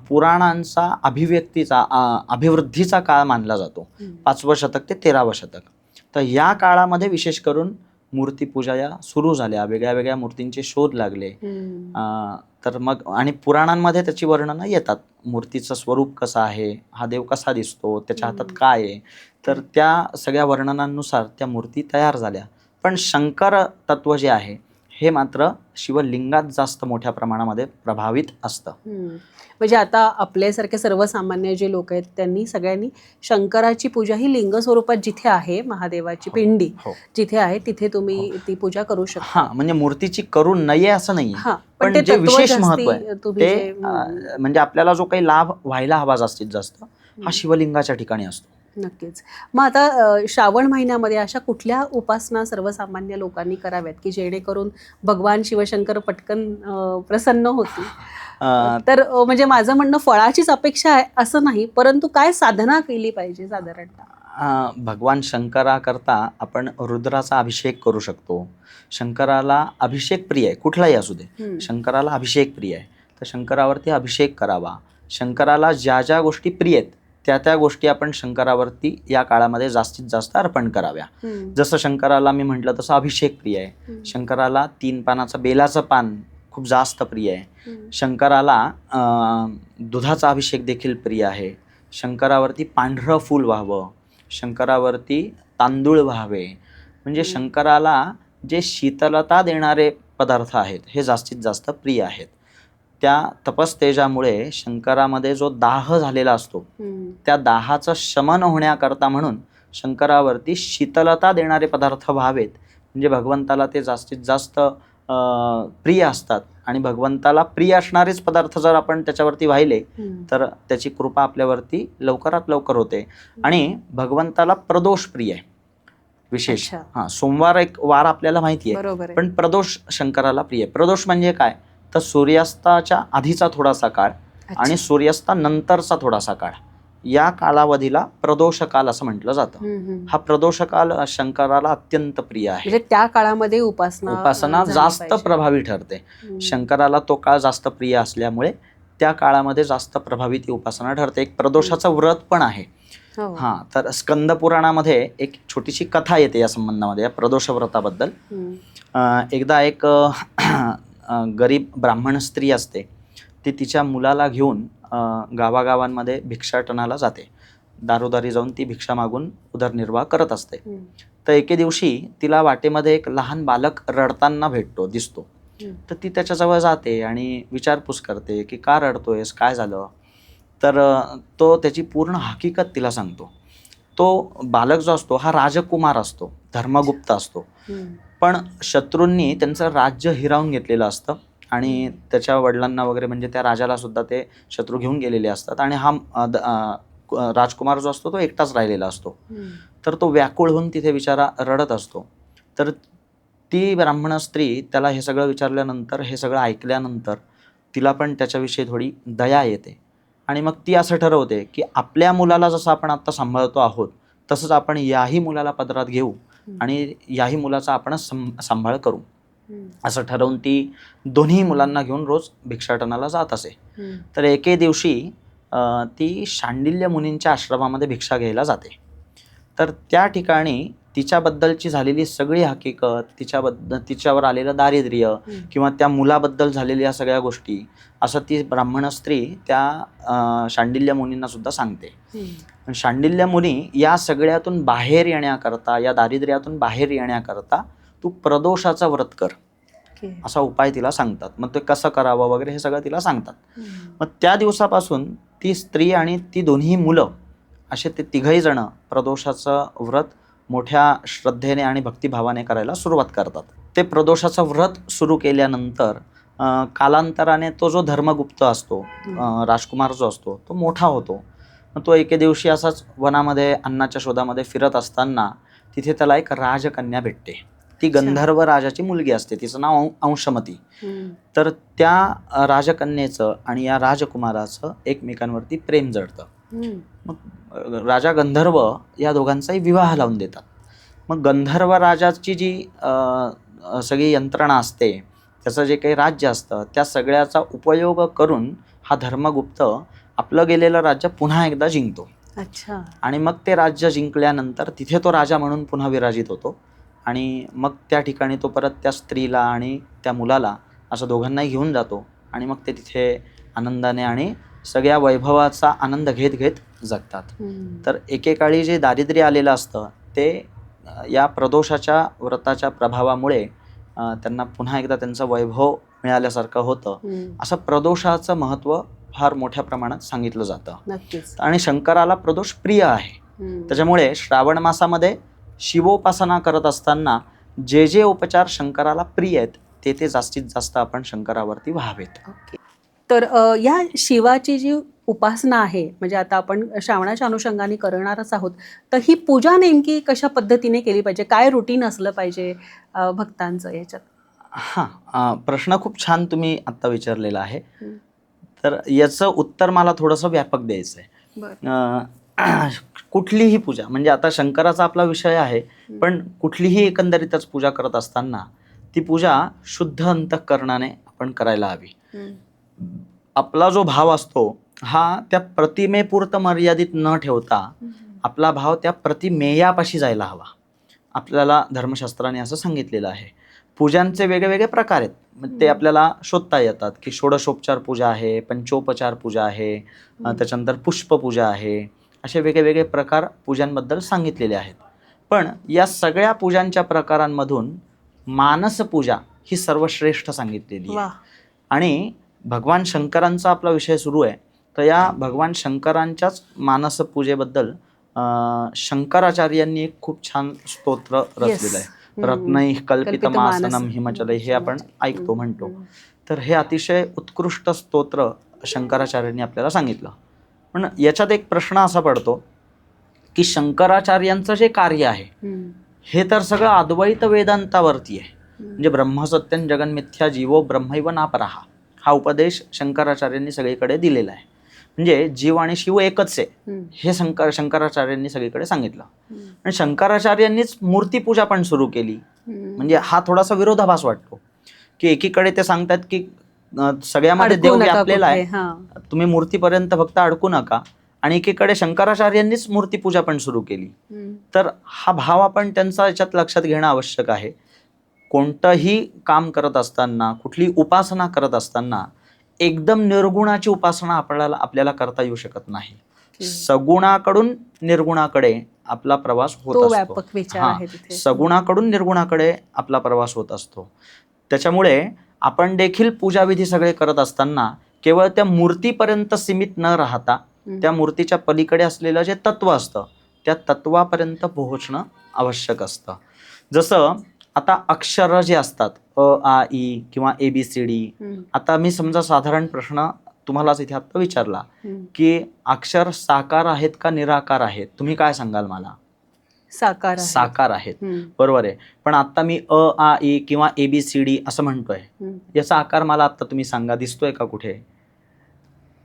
पुराणांचा अभिवृद्धीचा काळ मानला जातो. 5वं शतक ते 13वं शतक. तर या काळामध्ये विशेष करून मूर्तीपूजा या सुरू झाल्या, वेगळ्या वेगळ्या मूर्तींचे शोध लागले. तर मग आणि पुराणांमध्ये त्याची वर्णनं येतात, मूर्तीचं स्वरूप कसं आहे, हा देव कसा दिसतो, त्याच्या हातात काय आहे. तर त्या सगळ्या वर्णनांनुसार त्या मूर्ती तयार झाल्या. पण शंकर तत्व जे आहे हे मात्र शिवलिंगात जास्त मोठ्या प्रमाणामध्ये प्रभावित असतं. म्हणजे आता आपल्यासारखे सर्वसामान्य जे लोक आहेत त्यांनी सगळ्यांनी शंकराची पूजा ही लिंग स्वरूपात जिथे आहे, महादेवाची पिंडी जिथे आहे तिथे तुम्ही ती पूजा करू शकता. हा, म्हणजे मूर्तीची करू नये असं नाही, पण जे विशेष महत्व आहे ते म्हणजे आपल्याला जो काही लाभ व्हायला हवा जास्तीत जास्त हा शिवलिंगाच्या ठिकाणी असतो. नक्कीच. मग आता श्रावण महिन्यामध्ये अशा कुठल्या उपासना सर्वसामान्य लोकांनी कराव्यात की जेणेकरून भगवान शिवशंकर पटकन प्रसन्न होतील? तर म्हणजे माझं म्हणणं फळाचीच अपेक्षा आहे असं नाही, परंतु काय साधना केली पाहिजे साधारणतः? भगवान शंकराकरता आपण रुद्राचा अभिषेक करू शकतो. शंकराला अभिषेक प्रिय आहे, कुठलाही असू दे, शंकराला अभिषेक प्रिय आहे तर शंकरावरती अभिषेक करावा. शंकराला ज्या ज्या गोष्टी प्रिय आहेत त्या गोष्टी आपण शंकरावरती या काळामध्ये जास्तीत जास्त अर्पण कराव्या. जसं शंकराला मी म्हटलं तसं अभिषेक प्रिय आहे. शंकराला 3 पानाचं बेलाचं पान खूप जास्त प्रिय आहे. शंकराला दुधाचा अभिषेक देखील प्रिय आहे. शंकरावरती पांढरं फूल व्हावं, शंकरावरती तांदूळ व्हावे, म्हणजे शंकराला जे शीतलता देणारे पदार्थ आहेत हे जास्तीत जास्त प्रिय आहेत. त्या तपस्तेजामुळे शंकरामध्ये जो दाह झालेला असतो त्या दाहाचं शमन होण्याकरता म्हणून शंकरावरती शीतलता देणारे पदार्थ व्हावेत, म्हणजे भगवंताला ते जास्तीत जास्त प्रिय असतात. आणि भगवंताला प्रिय असणारेच पदार्थ जर आपण त्याच्यावरती वाहिले तर त्याची कृपा आपल्यावरती लवकरात लवकर होते. आणि भगवंताला प्रदोष प्रिय आहे विशेष. सोमवार एक वार आपल्याला माहिती आहे, पण प्रदोष शंकराला प्रिय आहे. प्रदोष म्हणजे काय, तर सूर्यास्ताच्या आधीचा थोडासा काळ आणि सूर्यास्तानंतरचा थोडासा काळ, या कालावधीला प्रदोष काल असं म्हटलं जातं. हा प्रदोष काल शंकराला अत्यंत प्रिय आहे. म्हणजे त्या काळामध्ये उपासना जास्त प्रभावी ठरते. शंकराला तो काळ जास्त प्रिय असल्यामुळे त्या काळामध्ये जास्त प्रभावी ती उपासना ठरते. एक प्रदोषाचं व्रत पण आहे. तर स्कंद पुराणामध्ये एक छोटीशी कथा येते या संबंधामध्ये, या प्रदोष व्रताबद्दल. एकदा एक गरीब ब्राह्मण स्त्री असते, ती तिच्या मुलाला घेऊन गावागावांमध्ये भिक्षाटनाला जाते. दारोदारी जाऊन ती भिक्षा मागून उदरनिर्वाह करत असते. तर एके दिवशी तिला वाटेमध्ये एक लहान बालक रडताना दिसतो. तर ती त्याच्याजवळ जाते आणि विचारपूस करते की का रडतोयस, काय झालं. तर तो त्याची पूर्ण हकीकत तिला सांगतो. तो बालक जो असतो हा राजकुमार असतो, धर्मगुप्त असतो, पण शत्रूंनी त्यांचं राज्य हिरावून घेतलेलं असतं आणि त्याच्या वडिलांना वगैरे म्हणजे त्या राजाला सुद्धा ते शत्रू घेऊन गेलेले असतात. आणि हा राजकुमार जो असतो तो एकटाच राहिलेला असतो. तर तो व्याकुळ होऊन तिथे बिचारा रडत असतो. तर ती ब्राह्मण स्त्री त्याला हे सगळं विचारल्यानंतर, हे सगळं ऐकल्यानंतर तिला पण त्याच्याविषयी थोडी दया येते आणि मग ती असं ठरवते की आपल्या मुलाला जसं आपण आता सांभाळतो आहोत तसंच आपण याही मुलाला पदरात घेऊ आणि याही मुलाचा आपण सांभाळ करू, असं ठरवून ती दोन्ही मुलांना घेऊन रोज भिक्षाटनाला जात असे. तर एके दिवशी ती शांडिल्य मुनींच्या आश्रमामध्ये भिक्षा घ्यायला जाते. तर त्या ठिकाणी तिच्याबद्दलची झालेली सगळी हकीकत, तिच्यावर आलेलं दारिद्र्य किंवा त्या मुलाबद्दल झालेल्या सगळ्या गोष्टी असं ती ब्राह्मण स्त्री त्या शांडिल्य मुनींना सुद्धा सांगते. शांडिल्य मुनी या सगळ्यातून बाहेर येण्याकरता, या दारिद्र्यातून बाहेर येण्याकरता तू प्रदोषाचं व्रत कर असा उपाय तिला सांगतात. मग ते कसं करावं वगैरे हे सगळं तिला सांगतात. मग त्या दिवसापासून ती स्त्री आणि ती दोन्ही मुलं असे ते तिघही जण प्रदोषाचं व्रत मोठ्या श्रद्धेने आणि भक्तिभावाने करायला सुरुवात करतात. ते प्रदोषाचं व्रत सुरू केल्यानंतर कालांतराने तो जो धर्मगुप्त असतो, राजकुमार जो असतो, तो मोठा होतो. मग तो एके दिवशी असाच वनामध्ये अन्नाच्या शोधामध्ये फिरत असताना तिथे त्याला एक राजकन्या भेटते. ती गंधर्व राजाची मुलगी असते, तिचं नाव अंशमती. तर त्या राजकन्येचं आणि या राजकुमाराचं एकमेकांवरती प्रेम जडतं. मग राजा गंधर्व या दोघांचाही विवाह लावून देतात. मग गंधर्व राजाची जी सगळी यंत्रणा असते, त्याचं जे काही राज्य असतं, त्या सगळ्याचा उपयोग करून हा धर्मगुप्त आपलं गेलेलं राज्य पुन्हा एकदा जिंकतो. आणि मग ते राज्य जिंकल्यानंतर तिथे तो राजा म्हणून पुन्हा विराजित होतो. आणि मग त्या ठिकाणी तो परत त्या स्त्रीला आणि त्या मुलाला असं दोघांनाही घेऊन जातो आणि मग ते तिथे आनंदाने आणि सगळ्या वैभवाचा आनंद घेत घेत जगतात. तर एकेकाळी जे दारिद्र्य आलेलं असतं ते या प्रदोषाच्या व्रताच्या प्रभावामुळे त्यांना पुन्हा एकदा त्यांचं वैभव मिळाल्यासारखं होतं. असं प्रदोषाचं महत्त्व फार मोठ्या प्रमाणात सांगितलं जातं. आणि शंकराला प्रदोष प्रिय आहे. त्याच्यामुळे श्रावण मासामध्ये शिवोपासना करत असताना जे जे उपचार शंकराला प्रिय आहेत ते जास्तीत जास्त आपण शंकरावरती व्हावेत. तर या शिवाची जी उपासना आहे, म्हणजे आता आपण श्रावणाच्या अनुषंगाने करणारच आहोत, तर ही पूजा नेमकी कशा पद्धतीने केली पाहिजे, काय रुटीन असलं पाहिजे भक्तांचं याच्यात? प्रश्न खूप छान तुम्ही आत्ता विचारलेला आहे. तर याचं उत्तर मला थोडंसं व्यापक द्यायचं आहे. कुठलीही पूजा, म्हणजे आता शंकराचा आपला विषय आहे, पण कुठलीही एकंदरीतच पूजा करत असताना ती पूजा शुद्ध अंतःकरणाने आपण करायला हवी. आपला जो भाव असतो हा त्या प्रतिमेपुरतं मर्यादित न ठेवता आपला भाव त्या प्रतिमेयापाशी जायला हवा. आपल्याला धर्मशास्त्राने असं सांगितलेलं आहे. पूजांचे वेगवेगळे प्रकार आहेत, ते आपल्याला शोधता येतात की षोडशोपचार पूजा आहे, पंचोपचार पूजा आहे, त्याच्यानंतर पुष्पपूजा आहे, असे वेगवेगळे प्रकार पूजांबद्दल सांगितलेले आहेत. पण या सगळ्या पूजांच्या प्रकारांमधून मानसपूजा ही सर्वश्रेष्ठ सांगितलेली आहे. आणि भगवान शंकरांचा आपला विषय सुरू आहे, तर या भगवान शंकरांच्याच मानसपूजेबद्दल शंकराचार्यांनी एक खूप छान स्तोत्र रचलेलं आहे. रत्नैः कल्पितमासनं हिमाचलै, हे आपण ऐकतो म्हणतो. तर हे अतिशय उत्कृष्ट स्तोत्र शंकराचार्यांनी आपल्याला सांगितलं. पण याच्यात एक प्रश्न असा पडतो की शंकराचार्यांचं जे कार्य आहे हे तर सगळं अद्वैत वेदांतावरती आहे. म्हणजे ब्रह्मसत्यं जगन्मिथ्या जीवो ब्रह्मैव नापरः हा उपदेश शंकराचार्यांनी सगळीकडे दिलेला आहे. म्हणजे जीव आणि शिव एकच आहे हे शंकराचार्यांनी सगळीकडे सांगितलं. आणि शंकराचार्यांनीच मूर्तीपूजा पण सुरू केली. म्हणजे हा थोडासा विरोधाभास वाटतो की एकीकडे ते सांगतात की सगळ्यामध्ये देव व्यापलेला आहे, तुम्ही मूर्तीपर्यंत फक्त अडकू नका, आणि एकीकडे शंकराचार्यांनीच मूर्तीपूजा पण सुरू केली. तर हा भाव आपण त्यांचा याच्यात लक्षात घेणं आवश्यक आहे. कोणतंही काम करत असताना, कुठली उपासना करत असताना एकदम निर्गुणाची उपासना आपल्याला करता येऊ शकत नाही. सगुणाकडून निर्गुणाकडे आपला प्रवास होत असतो. सगुणाकडून निर्गुणाकडे आपला प्रवास होत असतो. त्याच्यामुळे आपण देखील पूजाविधी सगळे करत असताना केवळ त्या मूर्तीपर्यंत सीमित न राहता त्या मूर्तीच्या पलीकडे असलेलं जे तत्व असतं त्या तत्वापर्यंत पोहोचणं आवश्यक असतं. जसं आता अक्षर जे असतात अ आ इ किंवा ABCD, आता मी समजा साधारण प्रश्न तुम्हालाच इथे आता विचारला की अक्षर साकार आहेत का निराकार आहेत, तुम्ही काय सांगाल मला? साकार आहेत, बरोबर आहे. पण आता मी अ आ इ किंवा ABCD असं म्हणतोय, याचा आकार मला आता तुम्ही सांगा, दिसतोय का कुठे?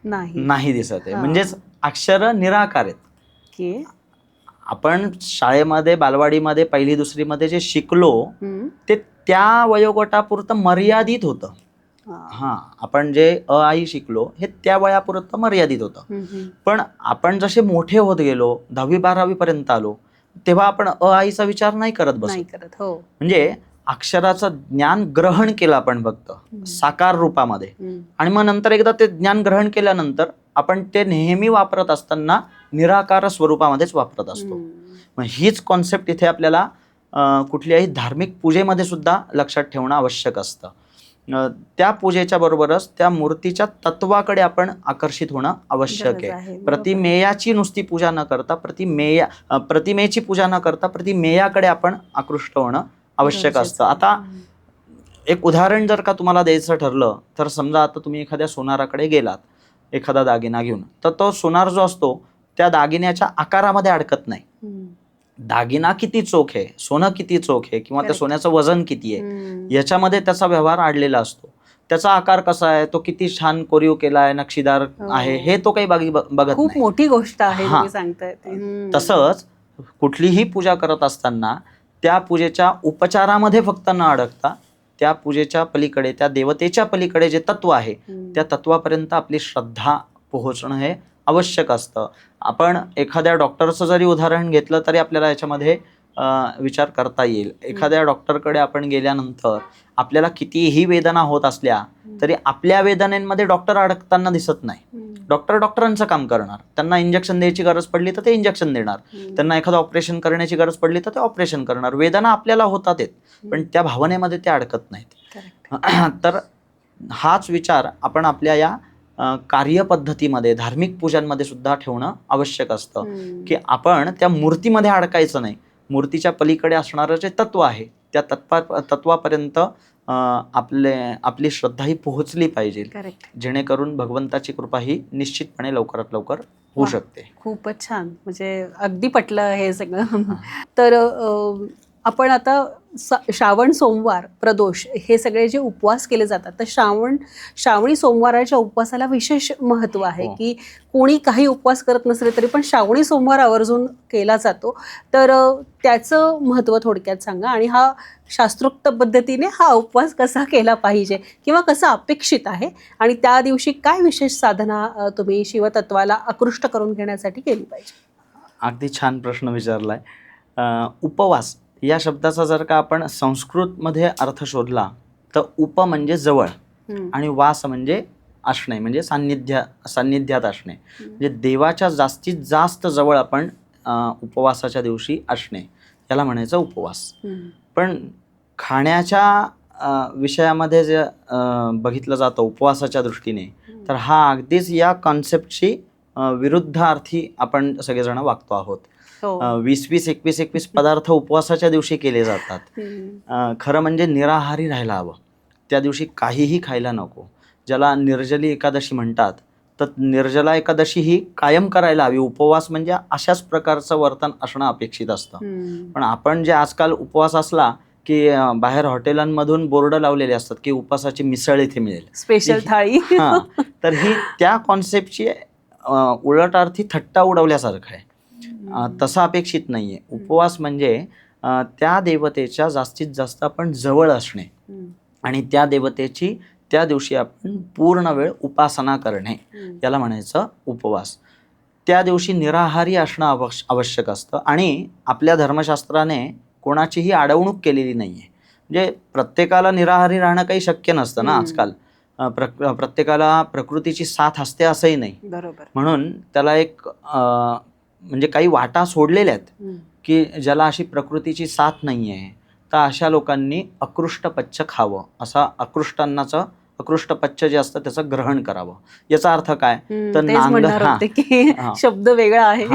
नाही दिसत आहे. म्हणजेच अक्षर निराकार आहेत. आपण शाळेमध्ये, बालवाडीमध्ये, पहिली दुसरीमध्ये जे शिकलो ते त्या वयोगटापुरतं मर्यादित होतं. आपण जे अ आ इ शिकलो हे त्या वयापुरतं मर्यादित होतं. पण आपण जसे मोठे होत गेलो, 10वी-12वी पर्यंत आलो, तेव्हा आपण अ आ इचा विचार नाही करत बसलो. म्हणजे अक्षराचं ज्ञान ग्रहण केलं आपण फक्त साकार रूपामध्ये, आणि मग नंतर एकदा ते ज्ञान ग्रहण केल्यानंतर आपण ते नेहमी वापरत असताना निराकार स्वरूपामध्येच वापरत असतो. मग हीच कॉन्सेप्ट इथे आपल्याला कुठल्याही धार्मिक पूजेमध्ये सुद्धा लक्षात ठेवणं आवश्यक असतं. त्या पूजेच्या बरोबरच त्या मूर्तीच्या तत्वाकडे आपण आकर्षित होणं आवश्यक आहे. प्रतिमेयाची नुसती पूजा न करता, प्रतिमेची पूजा न करता प्रतिमेयाकडे आपण आकृष्ट होणं आवश्यक असतं. आता एक उदाहरण जर का तुम्हाला द्यायचं ठरलं तर समजा आता तुम्ही एखाद्या सोनाराकडे गेलात एखादा दागिना घेऊन, तर तो सोनार जो असतो त्या दागिन्याच्या आकारामध्ये अडकत नाही. दागिना किती चोख आहे, सोनं किती चोख आहे, किंवा त्या सोन्याचं वजन किती आहे, याच्यामध्ये त्याचा व्यवहार अडलेला असतो. त्याचा आकार कसा आहे, तो किती छान कोरीव केला आहे, नक्षीदार आहे, हे तो काही बघत नाही. खूप मोठी गोष्ट आहे तुम्ही सांगताय. तसंच कुठलीही पूजा करत असताना त्या पूजेच्या उपचारामध्ये फक्त न अडकता त्या पूजेच्या पलीकडे, त्या देवतेच्या पलीकडे जे तत्व आहे त्या तत्वापर्यंत आपली श्रद्धा पोहोचणं हे आवश्यक असतं. आपण एखाद्या डॉक्टरचं जरी उदाहरण घेतलं तरी आपल्याला याच्यामध्ये विचार करता येईल. एखाद्या डॉक्टरकडे आपण गेल्यानंतर आपल्याला कितीही वेदना होत असल्या तरी आपल्या वेदनेमध्ये डॉक्टर अडकताना दिसत नाही. डॉक्टरांचं काम करणार, त्यांना इंजेक्शन द्यायची गरज पडली तर ते इंजेक्शन देणार, त्यांना एखादं ऑपरेशन करण्याची गरज पडली तर ते ऑपरेशन करणार. वेदना आपल्याला होतात पण त्या भावनेमध्ये ते अडकत नाहीत. तर हाच विचार आपण आपल्या या कार्यपद्धतीमध्ये, धार्मिक पूजांमध्ये सुद्धा ठेवणं आवश्यक असतं की आपण त्या मूर्तीमध्ये अडकायचं नाही. मूर्तीच्या पलीकडे असणारं जे तत्व आहे त्या तत्वापर्यंत आपली श्रद्धा ही पोहोचली पाहिजे, जेणेकरून भगवंताची कृपा ही निश्चितपणे लवकरात लवकर होऊ शकते. खूपच छान, म्हणजे अगदी पटलं हे सगळं. तर आपण आता श्रावण सोमवार, प्रदोष हे सगळे जे उपवास केले जातात, तर श्रावणी सोमवाराच्या उपवासाला विशेष महत्त्व आहे. की कोणी काही उपवास करत नसले तरी पण श्रावणी सोमवार आवर्जून केला जातो. तर त्याचं महत्त्व थोडक्यात सांगा, आणि हा शास्त्रोक्त पद्धतीने हा उपवास कसा केला पाहिजे किंवा कसा अपेक्षित आहे, आणि त्या दिवशी काय विशेष साधना तुम्ही शिवतत्वाला आकृष्ट करून घेण्यासाठी केली पाहिजे? अगदी छान प्रश्न विचारलाय. उपवास या शब्दाचा जर का आपण संस्कृतमध्ये अर्थ शोधला तर उप म्हणजे जवळ आणि वास म्हणजे असणे म्हणजे सान्निध्यात असणे, म्हणजे देवाच्या जास्तीत जास्त जवळ आपण उपवासाच्या दिवशी असणे, याला म्हणायचं उपवास. पण खाण्याच्या विषयामध्ये जे बघितलं जातं उपवासाच्या दृष्टीने, तर हा अगदीच या कॉन्सेप्टची विरुद्धार्थी आपण सगळेजण वागतो आहोत. 20-21 पदार्थ उपवासाच्या दिवशी केले जातात. खरं म्हणजे निराहारी राहायला हवं, त्या दिवशी काहीही खायला नको. ज्याला निर्जली एकादशी म्हणतात, तर निर्जला एकादशी ही कायम करायला हवी. उपवास म्हणजे अशाच प्रकारचं वर्तन असणं अपेक्षित असतं. पण आपण जे आजकाल उपवास असला की बाहेर हॉटेलांमधून बोर्ड लावलेले असतात की उपवासाची मिसळ इथे मिळेल, स्पेशल थाळी. तर ही त्या कॉन्सेप्टची उलट अर्थी थट्टा उडवल्यासारखं आहे. तसं अपेक्षित नाहीये. उपवास म्हणजे त्या देवतेच्या जास्तीत जास्त आपण जवळ असणे आणि त्या देवतेची त्या दिवशी आपण पूर्ण वेळ उपासना करणे, याला म्हणायचं उपवास. त्या दिवशी निराहारी असणं आवश्यक असतं आणि आपल्या धर्मशास्त्राने कोणाचीही अडवणूक केलेली नाहीये. म्हणजे प्रत्येकाला निराहारी राहणं काही शक्य नसतं ना आजकाल. प्रत्येकाला प्रकृतीची साथ असते असंही नाही. बरोबर. म्हणून त्याला एक म्हणजे काही वाटा सोडलेल्या आहेत की ज्याला अशी प्रकृतीची साथ नाही आहे, तर अशा लोकांनी अकृष्टपच्छ खावं. असा अकृष्टपच्छ जे असतं त्याचं ग्रहण करावं. याचा अर्थ काय, तर शब्द वेगळा आहे.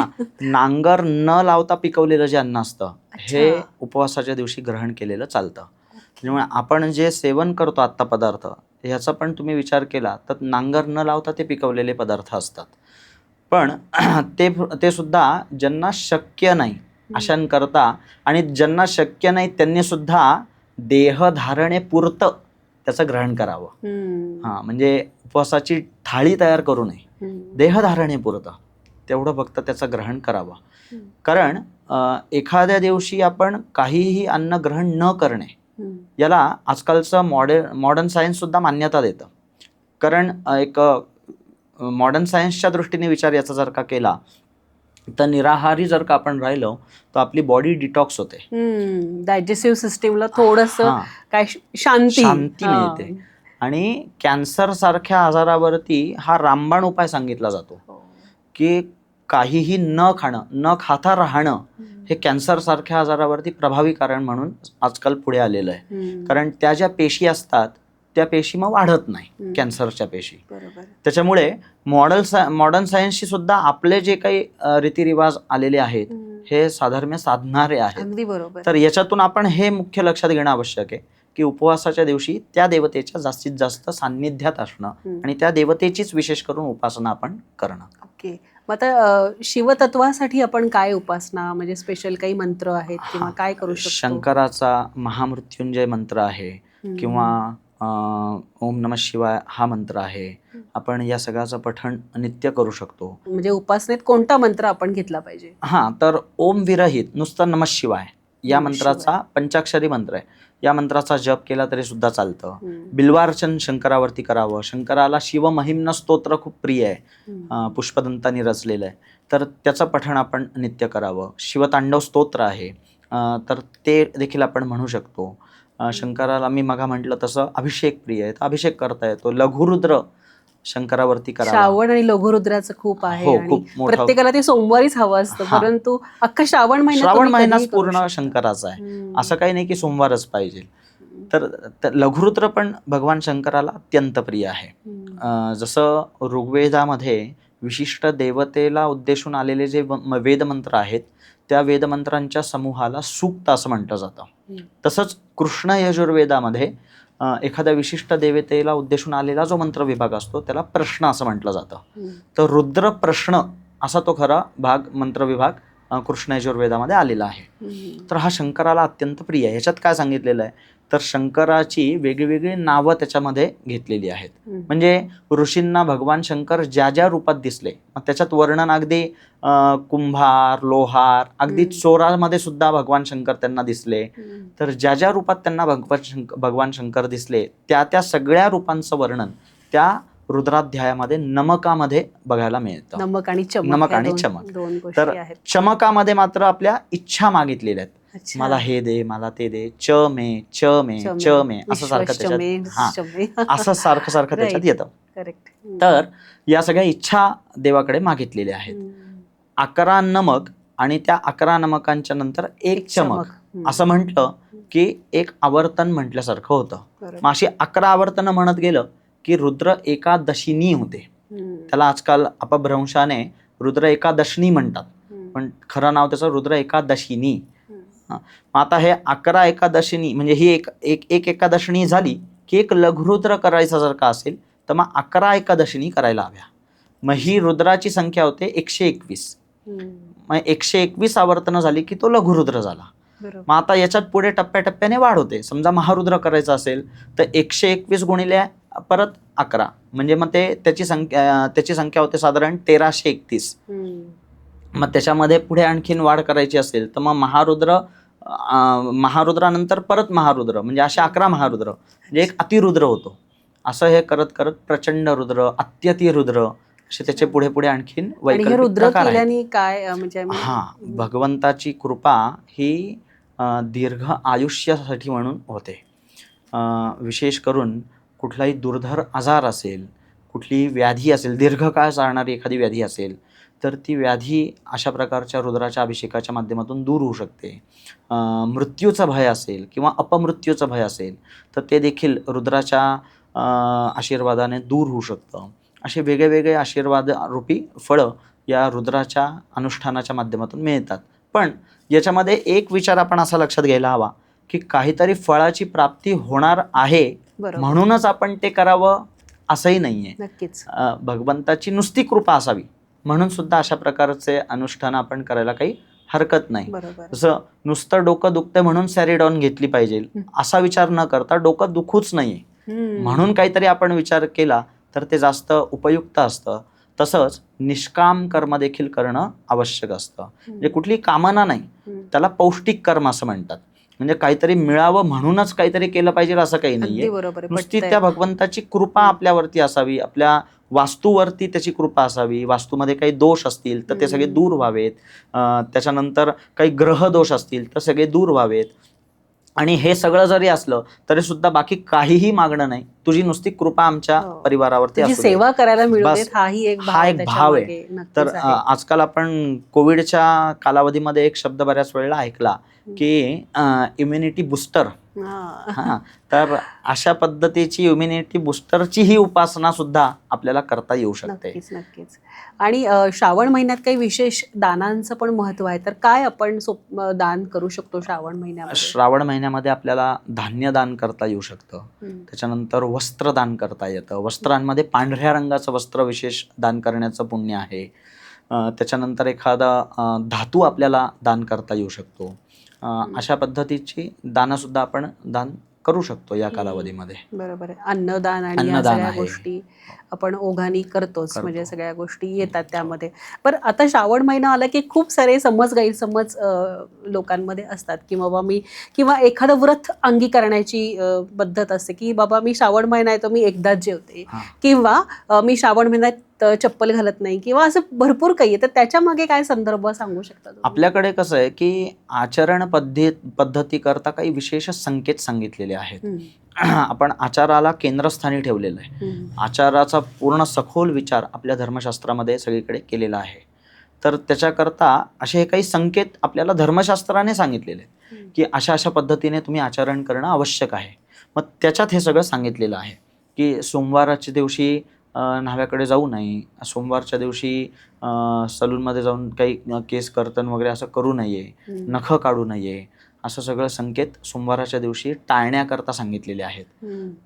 नांगर न लावता पिकवलेलं जे अन्न असतं हे उपवासाच्या दिवशी ग्रहण केलेलं चालतं. त्यामुळे आपण जे सेवन करतो आत्ता पदार्थ, ह्याचा पण तुम्ही विचार केला तर नांगर न लावता ते पिकवलेले पदार्थ असतात. पण ते सुद्धा ज्यांना शक्य नाही अशांकरता, आणि ज्यांना शक्य नाही त्यांनी सुद्धा देहधारणेपुरतं त्याचं ग्रहण करावं. म्हणजे उपवासाची थाळी तयार करू नये, देहधारणेपुरतं तेवढं फक्त त्याचं ग्रहण करावं. कारण एखाद्या दिवशी आपण काहीही अन्न ग्रहण न करणे, याला आजकालचं मॉडर्न सायन्स सुद्धा मान्यता देतं. कारण एक मॉडर्न सायन्सच्या दृष्टीने विचार याचा जर का केला, तर निराहारी जर का आपण राहिलो तर आपली बॉडी डिटॉक्स होते, डायजेस्टिव्ह सिस्टीमला थोडंसं काय शांती मिळते. आणि कॅन्सर सारख्या आजारावरती हा रामबाण उपाय सांगितला जातो की काहीही न खाणं, न खाता राहणं हे कॅन्सर सारख्या आजारावरती प्रभावी कारण म्हणून आजकाल पुढे आलेलं आहे. कारण त्या ज्या पेशी असतात त्या पेशी मग वाढत नाही, कॅन्सरच्या पेशी. त्याच्यामुळे मॉडर्न सायन्सशी सुद्धा आपले जे काही रीतिरिवाज आलेले आहेत हे साधर्म्य साधणारे आहेत. तर याच्यातून आपण हे मुख्य लक्षात घेणं आवश्यक आहे की उपवासाच्या दिवशी त्या देवतेच्या जास्तीत जास्त सान्निध्यात असणं आणि त्या देवतेचीच विशेष करून उपासना आपण करणं. ओके. मग आता शिवतत्वासाठी आपण काय उपासना, म्हणजे स्पेशल काही मंत्र आहेत किंवा काय करू शकतो? शंकराचा महामृत्युंजय मंत्र आहे किंवा ओम नमः शिवाय हा मंत्र आहे. आपण या सगळ्याचं पठण नित्य करू शकतो. म्हणजे उपासनेत कोणता मंत्र आपण घेतला पाहिजे? तर ओम विरहित नुसतं नमः शिवाय या मंत्राचा पंचाक्षरी मंत्र आहे. या मंत्राचा जप केला तरी सुद्धा चालतं. बिल्वार्चन शंकरावरती करावं. शंकराला शिवमहिम्न स्तोत्र खूप प्रिय आहे, पुष्पदंतांनी रचलेलं आहे, तर त्याचं पठण आपण नित्य करावं. शिवतांडव स्तोत्र आहे, तर ते देखील आपण म्हणू शकतो. शंकराला मी मगा म्हटलं तसं अभिषेक प्रिय आहे, तर अभिषेक करता येतो. लघुरुद्र शंकरावरती करावा. श्रावण आणि लघुरुद्राचं खूप आहे. खूप मोठं. प्रत्येकाला ते सोमवारीच हवं असतं, परंतु अख्खा श्रावण महिनाच पूर्ण शंकराचा आहे, असं काही नाही की सोमवारच पाहिजे. तर लघुरुद्र पण भगवान शंकराला अत्यंत प्रिय आहे. जसं ऋग्वेदामध्ये विशिष्ट देवतेला उद्देशून आलेले जे वेदमंत्र आहेत त्या वेदमंत्रांच्या समूहाला सूक्त असं म्हटलं जातं. तसंच कृष्ण यजुर्वेदामध्ये एखाद्या विशिष्ट देवतेला उद्देशून आलेला जो मंत्र विभाग असतो त्याला प्रश्न असं म्हटलं जातं. तर रुद्र प्रश्न असा तो खरा मंत्र विभाग कृष्ण यजुर्वेदामध्ये आलेला आहे. तर हा शंकराला अत्यंत प्रिय आहे. ह्याच्यात काय सांगितलेलं आहे, तर शंकराची वेगवेगळी नावं त्याच्यामध्ये घेतलेली आहेत. म्हणजे ऋषींना भगवान शंकर ज्या ज्या रूपात दिसले, मग त्याच्यात वर्णन अगदी कुंभार, लोहार, अगदी चोरामध्ये सुद्धा भगवान शंकर त्यांना दिसले. तर ज्या ज्या रूपात त्यांना भगवान शंकर दिसले त्या त्या सगळ्या रूपांचं वर्णन त्या रुद्राध्यायामध्ये नमकामध्ये बघायला मिळतं. नमक आणि चमक. तर चमकामध्ये मात्र आपल्या इच्छा मागितलेल्या आहेत. मला हे दे, मला ते दे, च मे असं सारखं त्याच्यात सारखं त्याच्यात येतं. करेक्ट. तर या सगळ्या इच्छा देवाकडे मागितलेल्या आहेत. 11 नमक आणि त्या 11 नमकांच्या नंतर एक चमक असं म्हटलं की एक आवर्तन म्हटल्यासारखं होतं. मग अशी 11 आवर्तन म्हणत गेलं की रुद्र एकादशिनी होते. त्याला आजकाल अपभ्रंशाने रुद्र एकादशनी म्हणतात, पण खरं नाव त्याचं रुद्र एकादशिनी. मग आता हे 11 एकादशिनी म्हणजे ही एक एकादशिनी झाली की एक लघुरुद्र करायचा जर का असेल तर मग 11 एकादशिनी करायला हव्या. मग ही रुद्राची संख्या होते 121. मग 121 आवर्तनं झाली की तो लघुरुद्र झाला. मग आता याच्यात पुढे टप्प्याटप्प्याने वाढ होते. समजा महारुद्र करायचं असेल तर 121 गुणिले परत 11 म्हणजे मग ते त्याची संख्या होते साधारण 1331. मग त्याच्यामध्ये पुढे आणखीन वाढ करायची असेल तर मग महारुद्रानंतर परत महारुद्र म्हणजे असे 11 महारुद्र म्हणजे एक अतिरुद्र होतो. असं हे करत करत प्रचंड रुद्र, अत्यतिरुद्र असे त्याचे पुढे पुढे आणखीन वैकल्पिक प्रकार आहेत. काय म्हणजे भगवंताची कृपा ही दीर्घ आयुष्यासाठी म्हणून होते. विशेष करून कुठलाही दुर्धर आजार असेल, कुठलीही व्याधी असेल, दीर्घकाळ चालणारी एखादी व्याधी असेल तर ती व्याधी अशा प्रकारच्या रुद्राच्या अभिषेकाच्या माध्यमातून दूर होऊ शकते. मृत्यूचं भय असेल किंवा अपमृत्यूचं भय असेल तर ते देखील रुद्राच्या आशीर्वादाने दूर होऊ शकतं. असे वेगळे वेगळे आशीर्वाद रूपी फळं या रुद्राच्या अनुष्ठानाच्या माध्यमातून मिळतात. पण याच्यामध्ये एक विचार आपण असा लक्षात घ्यायला हवा की काहीतरी फळाची प्राप्ती होणार आहे म्हणूनच आपण ते करावं असंही नाहीये. नक्कीच भगवंताची नुसती कृपा असावी म्हणून सुद्धा अशा प्रकारचे अनुष्ठान आपण करायला काही हरकत नाही. जसं नुसतं डोकं दुखतंय म्हणून सॅरिडॉन घेतली पाहिजे असा विचार न करता डोकं दुखूच नाहीये म्हणून काहीतरी आपण विचार केला तर ते जास्त उपयुक्त असतं. तसंच निष्काम कर्म देखील करणं आवश्यक असतं. म्हणजे कुठली कामना नाही, त्याला पौष्टिक कर्म असं म्हणतात. म्हणजे काहीतरी मिळावं म्हणूनच काहीतरी केलं पाहिजे असं काही नाहीये. नुसती त्या भगवंताची कृपा आपल्यावरती असावी, आपल्या वास्तूवरती त्याची कृपा असावी. वास्तूमध्ये काही दोष असतील तर ते सगळे दूर व्हावेत. त्याच्यानंतर काही ग्रह दोष असतील तर सगळे दूर व्हावेत. आणि हे सगळं जरी असलं तरी सुद्धा बाकी काहीही मागणं नाही, तुझी नुसती कृपा आमच्या परिवारावरती असू दे, सेवा करायला मिळू बस. देत, हा एक भाव आहे. तर आजकाल आपण कोविडच्या कालावधीमध्ये एक शब्द बऱ्याच वेळेला ऐकला की इम्युनिटी बुस्टर. तर अशा पद्धतीची इम्युनिटी बुस्टरची ही उपासना सुद्धा आपल्याला करता येऊ शकते. नक्कीच. आणि श्रावण महिन्यात काही विशेष दानांचं पण महत्व आहे, तर काय आपण दान करू शकतो श्रावण महिन्यामध्ये? श्रावण महिन्यामध्ये आपल्याला धान्य दान करता येऊ शकतं. त्याच्यानंतर वस्त्र दान करता येतं. वस्त्रांमध्ये पांढऱ्या रंगाचं वस्त्र विशेष दान करण्याचं पुण्य आहे. त्याच्यानंतर एखादा धातू आपल्याला दान करता येऊ शकतो. अशा पद्धतीची दान सुद्धा आपण दान करू शकतो या कालावधीमध्ये. बरोबर आहे. अन्नदान आणि या सगळ्या गोष्टी आपण ओघाने करतोच, म्हणजे सगळ्या गोष्टी येतात त्यामध्ये. पण आता श्रावण महिना आला की खूप सारे गैरसमज लोकांमध्ये असतात की बाबा किंवा एखादं व्रत अंगी करण्याची पद्धत असते की बाबा मी श्रावण महिना येतो मी एकदाच जेवते, किंवा मी श्रावण महिन्यात चप्पल घालत नाही, किंवा असं भरपूर काही आहे. तर त्याच्या मागे काय संदर्भ सांगू शकता? आपल्याकडे कसं आहे की आचरण पद्धती करता काही विशेष संकेत सांगितलेले आहेत. आपण आचाराला केंद्रस्थानी ठेवलेलं आहे. आचाराचा पूर्ण सखोल विचार आपल्या धर्मशास्त्रामध्ये सगळीकडे केलेला आहे. तर त्याच्याकरता असे हे काही संकेत आपल्याला धर्मशास्त्राने सांगितलेले आहेत की अशा अशा पद्धतीने तुम्ही आचरण करणं आवश्यक आहे. मग त्याच्यात हे सगळं सांगितलेलं आहे की सोमवाराच्या दिवशी न्हाव्याकडे जाऊ नये, सोमवारच्या दिवशी सलूनमध्ये जाऊन काही केस कर्तन वगैरे असं करू नये, नखं काढू नये, असं सगळं संकेत सोमवाराच्या दिवशी टाळण्याकरता सांगितलेले आहेत.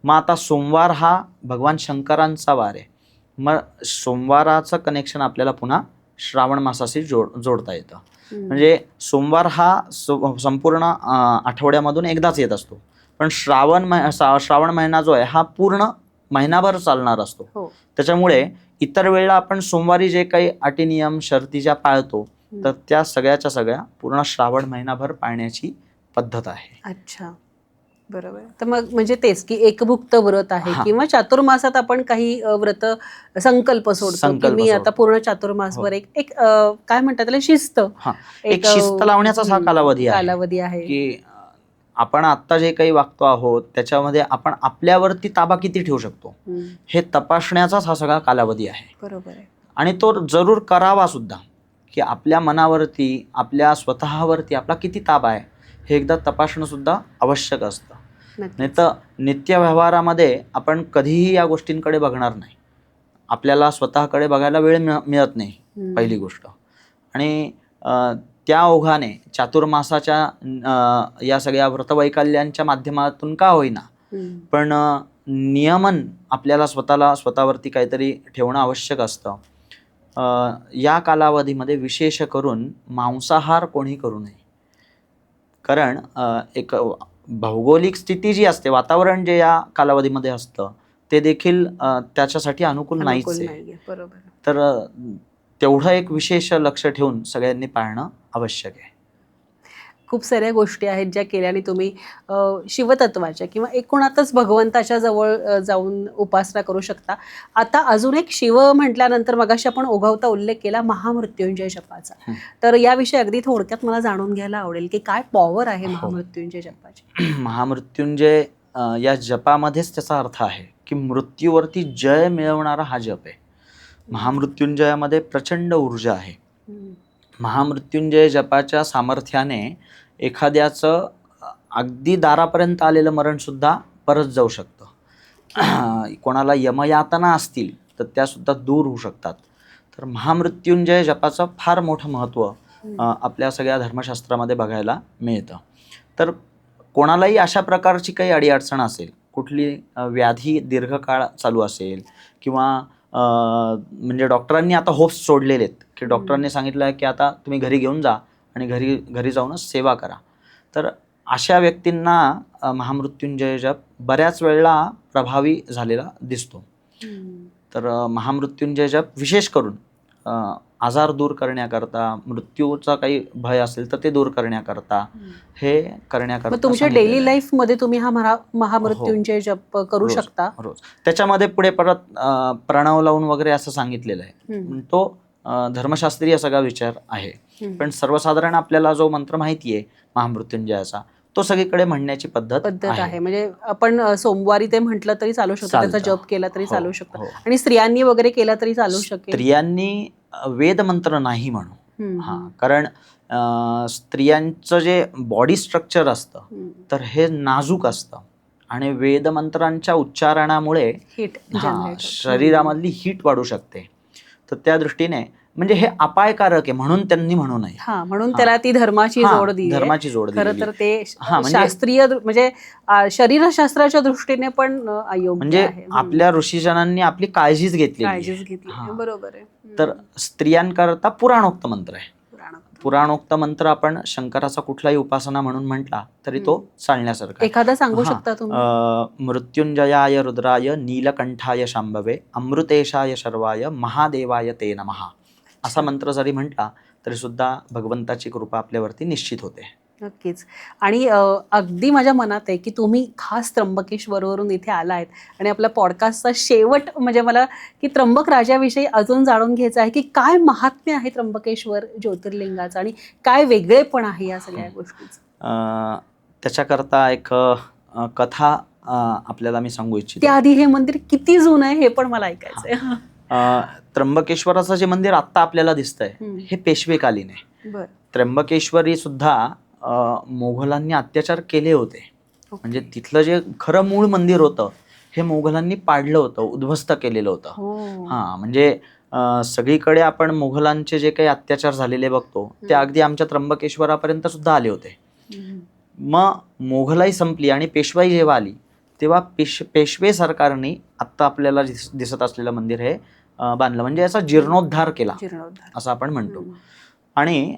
मग आता सोमवार हा भगवान शंकरांचा वार आहे. मग सोमवाराचं कनेक्शन आपल्याला पुन्हा श्रावण मासाशी जोडता येतं. म्हणजे सोमवार हा संपूर्ण आठवड्यामधून एकदाच येत असतो, पण श्रावण महिना जो आहे हा पूर्ण महिनाभर चालणार असतो. त्याच्यामुळे इतर वेळेला आपण सोमवारी जे काही अटी नियम शर्ती ज्या पाळतो तर त्या सगळ्याच्या सगळ्या पूर्ण श्रावण महिनाभर पाळण्याची पद्धत आहे. अच्छा, बरोबर. तर मग म्हणजे तेच की एकभुक्त व्रत आहे, किंवा चातुर्मासात आपण काही व्रत संकल्प सोडतो की मी आता पूर्ण चातुर्मासभर एक काय म्हणतात त्याला शिस्त लावण्याचा हा कालावधी आहे की आपण आत्ता जे काही वागतो आहोत त्याच्यामध्ये आपण आपल्यावरती ताबा किती ठेवू शकतो हे तपासण्याचाच हा सगळा कालावधी आहे. बरोबर आहे. आणि तो जरूर करावा सुद्धा, की आपल्या मनावरती आपल्या स्वतःवरती आपला किती ताबा आहे हे एकदा तपासणं सुद्धा आवश्यक असतं. नाही तर नित्य व्यवहारामध्ये आपण कधीही या गोष्टींकडे बघणार नाही. आपल्याला स्वतःकडे बघायला वेळ मिळत नाही पहिली गोष्ट. आणि त्या ओघाने चातुर्मासाच्या या सगळ्या व्रतवैकल्यांच्या माध्यमातून का होईना पण नियमन आपल्याला स्वतःवरती काहीतरी ठेवणं आवश्यक असतं. या कालावधीमध्ये विशेष करून मांसाहार कोणी करू नये. कारण एक भौगोलिक स्थिती जी असते, वातावरण जे या कालावधीमध्ये असतं ते देखील त्याच्यासाठी अनुकूल नाहीच आहे. तर तेवढं एक विशेष लक्ष ठेवून सगळ्यांनी पाळणं आवश्यक आहे. खूप साऱ्या गोष्टी आहेत ज्या केल्याने तुम्ही शिवतत्वाच्या किंवा एकूणातच भगवंताच्या जवळ जाऊन उपासना करू शकता. आता अजून एक शिव म्हटल्यानंतर मगाशी आपण ओघवता उल्लेख केला महामृत्युंजय जपाचा. तर याविषयी अगदी थोडक्यात मला जाणून घ्यायला आवडेल की काय पॉवर आहे महामृत्युंजय जपाची. महामृत्युंजय या जपामध्येच त्याचा अर्थ आहे की मृत्यूवरती जय मिळवणारा हा जप आहे. महामृत्युंजयामध्ये प्रचंड ऊर्जा आहे. महामृत्युंजय जपाच्या सामर्थ्याने एखाद्याचं अगदी दारापर्यंत आलेलं मरण सुद्धा परत जाऊ शकतं. कोणाला यमयातना असतील तर त्या सुद्धा दूर होऊ शकतात. तर महामृत्युंजय जपाचं फार मोठं महत्त्व आपल्या सगळ्या धर्मशास्त्रामध्ये बघायला मिळतं. तर कोणालाही अशा प्रकारची काही अडीअडचण असेल, कुठली व्याधी दीर्घकाळ चालू असेल किंवा म्हणजे डॉक्टरांनी आता होप्स सोडलेले आहेत की डॉक्टरांनी सांगितलं आहे की आता तुम्ही घरी घेऊन जा आणि घरी जाऊनच सेवा करा. तर अशा व्यक्तींना महामृत्युंजय जप बऱ्याच वेळेला प्रभावी झालेला दिसतो. तर महामृत्युंजय जप विशेष करून आजार दूर करण्याकरता, मृत्यूचा काही भय असेल तर ते दूर करण्याकरता हे करण्याकरता. तुमच्या डेली लाईफ मध्ये तुम्ही हा महामृत्युंजय जप करू शकता रोज. त्याच्यामध्ये पुढे परत प्रणव लावून वगैरे असं सांगितलेलं आहे. तो धर्मशास्त्रीय सगळा विचार आहे. पण सर्वसाधारण आपल्याला जो मंत्र माहिती आहे महामृत्युंजयाचा तो सगळीकडे म्हणण्याची पद्धत आहे. म्हणजे आपण सोमवारी ते म्हटलं तरी चालू शकतं, त्याचा जप केला तरी चालू शकतं. आणि स्त्रियांनी वगैरे केला तरी चालू शकेल. स्त्रियांनी वेद मंत्र नाही म्हणू. कारण स्त्रियांचं जे बॉडी स्ट्रक्चर असतं तर हे नाजूक असतं आणि वेद मंत्रांच्या उच्चारणामुळे शरीरामधली हीट वाढू शकते. तर त्या दृष्टीने म्हणजे हे अपायकारक आहे म्हणून त्यांनी म्हणू नये. म्हणून त्याला ती धर्माची जोड दिली. खरं तर ते शास्त्रीय म्हणजे शरीरशास्त्राच्या दृष्टीने पण अयोग्य म्हणजे आपल्या ऋषीजनांनी आपली काळजीच घेतली. बरोबर आहे. तर स्त्रियांकरता पुराणोक्त मंत्र आहे. पुराणोक्त मंत्र आपण शंकराचा कुठलाही उपासना म्हणून म्हटला तरी तो चालण्यासारखा. एखादा सांगू शकता तुम्ही? मृत्युंजयाय रुद्राय नीलकंठाय शांभवे अमृतेशाय शर्वाय महादेवाय ते नमः असा मंत्र जरी म्हटला तरी सुद्धा भगवंताची कृपा आपल्यावरती निश्चित होते. नक्कीच. आणि अगदी माझ्या मनात आहे की तुम्ही खास त्र्यंबकेश्वरवरून इथे आलायत आणि आपल्या पॉडकास्टचा शेवट म्हणजे मला की त्र्यंबक राजाविषयी अजून जाणून घ्यायचं आहे की काय महात्म्य आहे त्र्यंबकेश्वर ज्योतिर्लिंगाचं आणि काय वेगळेपण आहे या सगळ्या गोष्टीचं. त्याच्याकरता एक कथा आपल्याला मी सांगू इच्छितो. त्याआधी हे मंदिर किती जुनं आहे हे पण मला ऐकायचं आहे. त्र्यंबकेश्वराचं जे मंदिर आत्ता आपल्याला दिसतंय हे पेशवेकालीन आहे. त्र्यंबकेश्वरी सुद्धा मोघलांनी अत्याचार केले होते. म्हणजे तिथलं जे खरं मूळ मंदिर होतं हे मोघलांनी पाडलं होतं, उद्ध्वस्त केलेलं होतं. म्हणजे सगळीकडे आपण मोघलांचे जे काही अत्याचार झालेले बघतो ते अगदी आमच्या त्र्यंबकेश्वरापर्यंत सुद्धा आले होते. मग मोघलाई संपली आणि पेशवाई जेव्हा आली तेव्हा पेशवे सरकारने आत्ता आपल्याला दिसत असलेलं मंदिर हे बांधलं. म्हणजे याचा जीर्णोद्धार केला असं आपण म्हणतो. आणि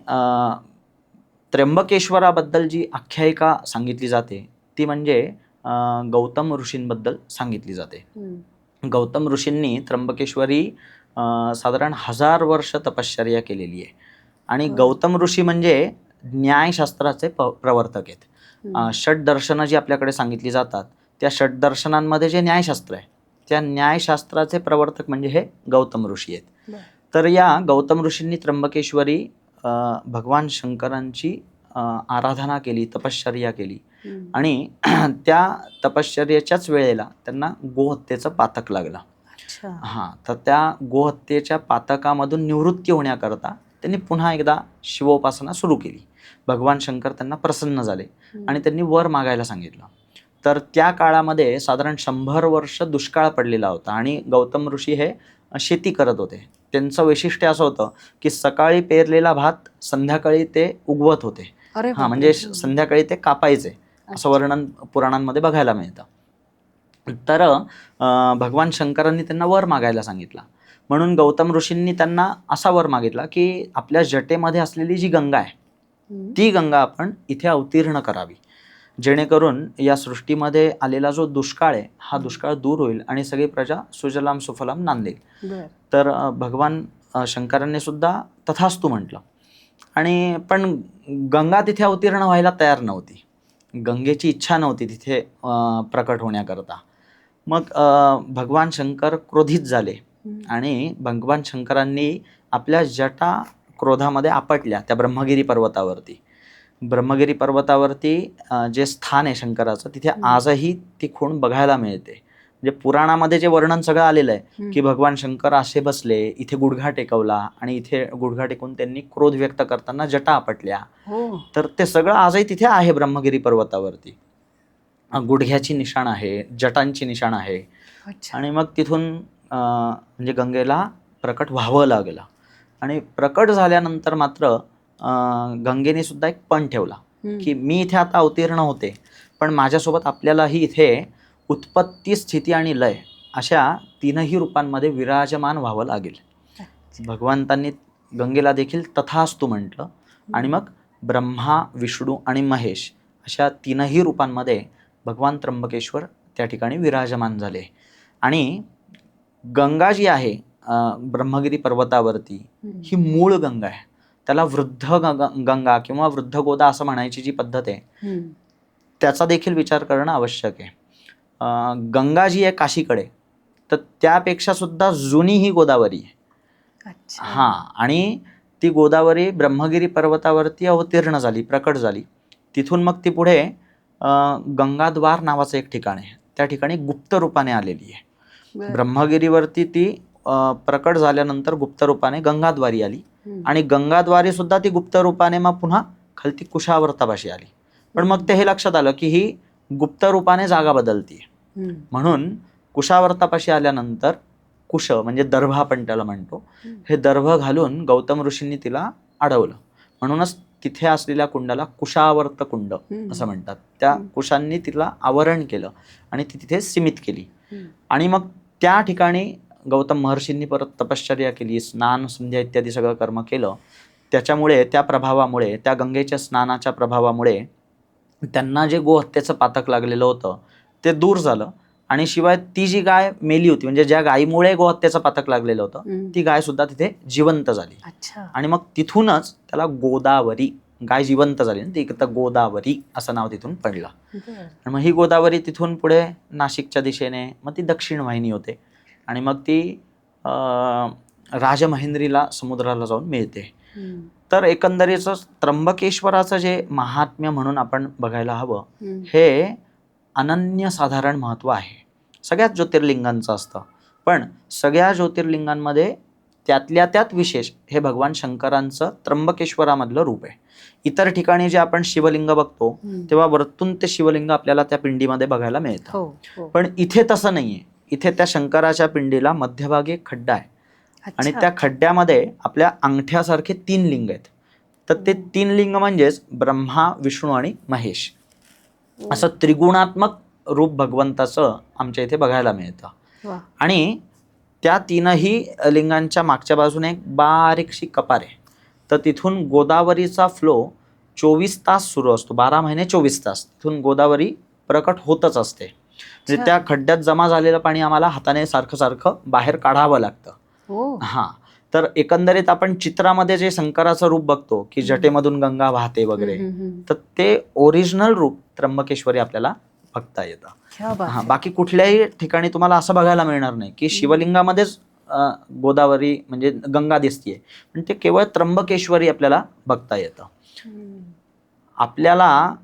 त्र्यंबकेश्वराबद्दल जी आख्यायिका सांगितली जाते ती म्हणजे गौतम ऋषींबद्दल सांगितली जाते. गौतम ऋषींनी त्र्यंबकेश्वरी साधारण 1000 वर्ष तपश्चर्या केलेली आहे. आणि गौतम ऋषी म्हणजे न्यायशास्त्राचे प्रवर्तक आहेत. षटदर्शनं जी आपल्याकडे सांगितली जातात त्या षटदर्शनांमध्ये जे न्यायशास्त्र आहे त्या न्यायशास्त्राचे प्रवर्तक म्हणजे हे गौतम ऋषी आहेत. तर या गौतम ऋषींनी त्र्यंबकेश्वरी भगवान शंकरांची आराधना केली, तपश्चर्या केली आणि त्या तपश्चर्येच्याच वेळेला त्यांना गोहत्येचं पातक लागलं. अच्छा. हां, तर त्या गोहत्येच्या पातकामधून निवृत्ती होण्याकरता त्यांनी पुन्हा एकदा शिवोपासना सुरू केली. भगवान शंकर त्यांना प्रसन्न झाले आणि त्यांनी वर मागायला सांगितलं. तर त्या काळामध्ये साधारण 100 वर्ष दुष्काळ पडलेला होता आणि गौतम ऋषी हे शेती करत होते. त्यांचं वैशिष्ट्य असं होतं की सकाळी पेरलेला भात संध्याकाळी ते उगवत होते. अरे हां, म्हणजे संध्याकाळी ते कापायचे असं वर्णन पुराणांमध्ये बघायला मिळतं. तर भगवान शंकरांनी त्यांना वर मागायला सांगितला. म्हणून गौतम ऋषींनी त्यांना असा वर मागितला की आपल्या जटेमध्ये असलेली जी गंगा आहे ती गंगा आपण इथे अवतीर्ण करावी, जेणेकरून या सृष्टीमध्ये आलेला जो दुष्काळ आहे हा दुष्काळ दूर होईल आणि सगळी प्रजा सुजलाम सुफलाम नांदेल. तर भगवान शंकरांनी सुद्धा तथास्तु म्हटलं. आणि पण गंगा तिथे अवतीर्ण व्हायला तयार नव्हती. गंगेची इच्छा नव्हती तिथे प्रकट होण्याकरता. मग भगवान शंकर क्रोधित झाले आणि भगवान शंकरांनी आपल्या जटा क्रोधामध्ये आपटल्या त्या ब्रह्मगिरी पर्वतावरती. ब्रह्मगिरी पर्वतावरती जे स्थान आहे शंकराचं तिथे आजही ती खूण बघायला मिळते. म्हणजे पुराणामध्ये जे वर्णन सगळं आलेलं आहे की भगवान शंकर असे बसले, इथे गुडघा टेकवला आणि इथे गुडघा टेकून त्यांनी क्रोध व्यक्त करताना जटा आपटल्या. तर ते सगळं आजही तिथे आहे ब्रह्मगिरी पर्वतावरती. गुडघ्याची निशाण आहे, जटांची निशाण आहे. आणि मग तिथून म्हणजे गंगेला प्रकट व्हावं लागलं. आणि प्रकट झाल्यानंतर मात्र गंगेने सुद्धा एक पण ठेवला की मी इथे आता अवतीर्ण होते, पण माझ्यासोबत आपल्यालाही इथे उत्पत्ती, स्थिती आणि लय अशा तीनही रूपांमध्ये विराजमान व्हावं लागेल. भगवंतांनी गंगेला देखील तथास्तु म्हटलं आणि मग ब्रह्मा, विष्णू आणि महेश अशा तीनही रूपांमध्ये भगवान त्र्यंबकेश्वर त्या ठिकाणी विराजमान झाले. आणि गंगा जी आहे ब्रह्मगिरी पर्वतावरती ही मूळ गंगा आहे. त्याला वृद्ध गंगा किंवा वृद्ध गोदा असं म्हणायची जी पद्धत आहे त्याचा देखील विचार करणं आवश्यक आहे. गंगा जी आहे काशीकडे, तर त्यापेक्षा सुद्धा जुनी ही गोदावरी आहे. हां, आणि ती गोदावरी ब्रह्मगिरी पर्वतावरती अवतीर्ण झाली, प्रकट झाली. तिथून मग ती पुढे गंगाद्वार नावाचं एक ठिकाण आहे, त्या ठिकाणी गुप्त रूपाने आलेली आहे. ब्रह्मगिरीवरती ती प्रकट झाल्यानंतर गुप्त रूपाने गंगाद्वारी आली आणि गंगाद्वारी सुद्धा ती गुप्त रूपाने मग पुन्हा खालती कुशावर्तापाशी आली. पण मग ते हे लक्षात आलं की ही गुप्त रूपाने जागा बदलती, म्हणून कुशावर्तापाशी आल्यानंतर कुश म्हणजे दर्भ आपण त्याला म्हणतो, हे दर्भ घालून गौतम ऋषींनी तिला अडवलं. म्हणूनच तिथे असलेल्या कुंडाला कुशावर्त कुंड असं म्हणतात. त्या कुशांनी तिला आवरण केलं आणि ती तिथे सीमित केली. आणि मग त्या ठिकाणी गौतम महर्षींनी परत तपश्चर्या केली, स्नान संध्या इत्यादी सगळं कर्म केलं. त्याच्यामुळे त्या प्रभावामुळे, त्या गंगेच्या स्नानाच्या प्रभावामुळे त्यांना जे गोहत्येचं पातक लागलेलं होतं ते दूर झालं. आणि शिवाय ती जी गाय मेली होती, म्हणजे ज्या गायीमुळे गोहत्येचं पातक लागलेलं होतं, ती गाय सुद्धा तिथे जिवंत झाली. आणि मग तिथूनच त्याला गोदावरी, गाय जिवंत झाली ना, ती गोदावरी असं नाव तिथून पडलं. आणि मग ही गोदावरी तिथून पुढे नाशिकच्या दिशेने मग ती दक्षिण वाहिनी होते आणि मग ती राजमहेंद्रीला समुद्राला जाऊन मिळते. तर एकंदरीत त्र्यंबकेश्वराचं जे महात्म्य म्हणून आपण बघायला हवं, हे अनन्यसाधारण महत्त्व आहे. सगळ्याच ज्योतिर्लिंगांचं असतं, पण सगळ्या ज्योतिर्लिंगांमध्ये त्यातल्या त्यात विशेष हे भगवान शंकरांचं त्र्यंबकेश्वरामधलं रूप आहे. इतर ठिकाणी जे आपण शिवलिंग बघतो तेव्हा वरतून ते शिवलिंग आपल्याला त्या पिंडीमध्ये बघायला मिळतं, पण इथे तसं नाहीये. इथे त्या शंकराच्या पिंडीला मध्यभागी एक खड्डा आहे आणि त्या खड्ड्यामध्ये आपल्या अंगठ्यासारखे 3 लिंग आहेत. तर ते 3 लिंग म्हणजेच ब्रह्मा, विष्णू आणि महेश असं त्रिगुणात्मक रूप भगवंताचं आमच्या इथे बघायला मिळतं. आणि त्या 3ही लिंगांच्या मागच्या बाजूने एक बारीकशी कपार आहे. तर तिथून गोदावरीचा फ्लो 24 तास सुरू असतो, 12 महिने 24 तास तिथून गोदावरी प्रकट होतच असते. म्हणजे त्या खड्ड्यात जमा झालेलं पाणी आम्हाला हाताने सारखं सारखं बाहेर काढावं लागतं. हां, तर एकंदरीत आपण चित्रामध्ये जे शंकराचं रूप बघतो की जटेमधून गंगा वाहते वगैरे, तर ते ओरिजिनल रूप त्र्यंबकेश्वरी आपल्याला बघता येतं. हां, बाकी कुठल्याही ठिकाणी तुम्हाला असं बघायला मिळणार नाही की शिवलिंगामध्येच गोदावरी म्हणजे गंगा दिसतीये, पण ते केवळ त्र्यंबकेश्वरी आपल्याला बघता येतं. आपल्याला